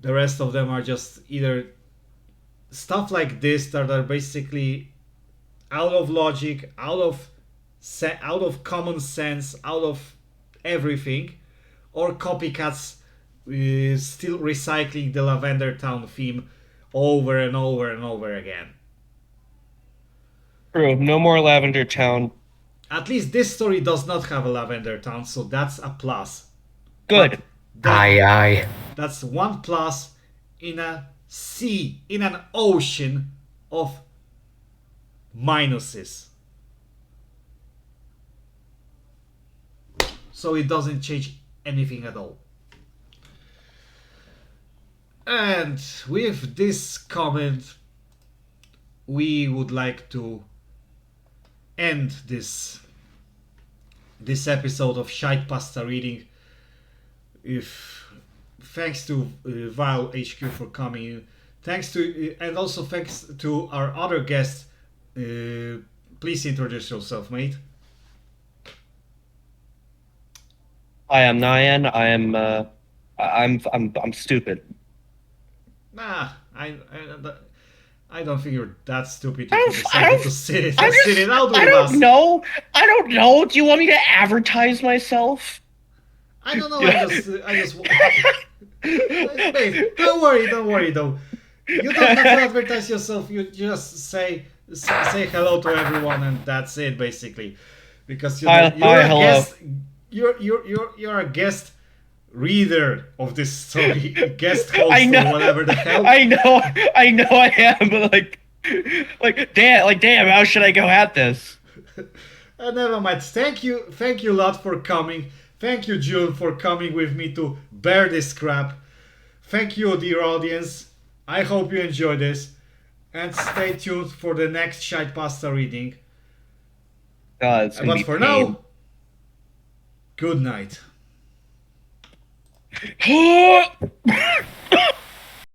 The rest of them are just either stuff like this that are basically out of logic, out of common sense, out of everything, or copycats still recycling the Lavender Town theme over and over and over again. True. No more Lavender Town. At least this story does not have a Lavender Town, so that's a plus. Good. Aye. That's one plus in a sea, in an ocean of minuses. So it doesn't change anything at all. And with this comment, we would like to end this episode of ShitePasta reading. Thanks to VileHQ for coming in. And also thanks to our other guest. Please introduce yourself, mate. Hi, I'm Nyan. I'm stupid. Nah, I don't think you're that stupid if you decided to sit it out with us. I don't know. Do you want me to advertise myself? I don't know. I just. Mate, don't worry though. You don't have to advertise yourself. You just say hello to everyone, and that's it basically. Because you're a guest. You're a guest reader of this story, guest host or whatever the hell. I know I am, but damn, how should I go at this? Never mind. Thank you a lot for coming. Thank you, June, for coming with me to bear this crap. Thank you, dear audience. I hope you enjoy this, and stay tuned for the next ShitePasta reading. But for now, good night.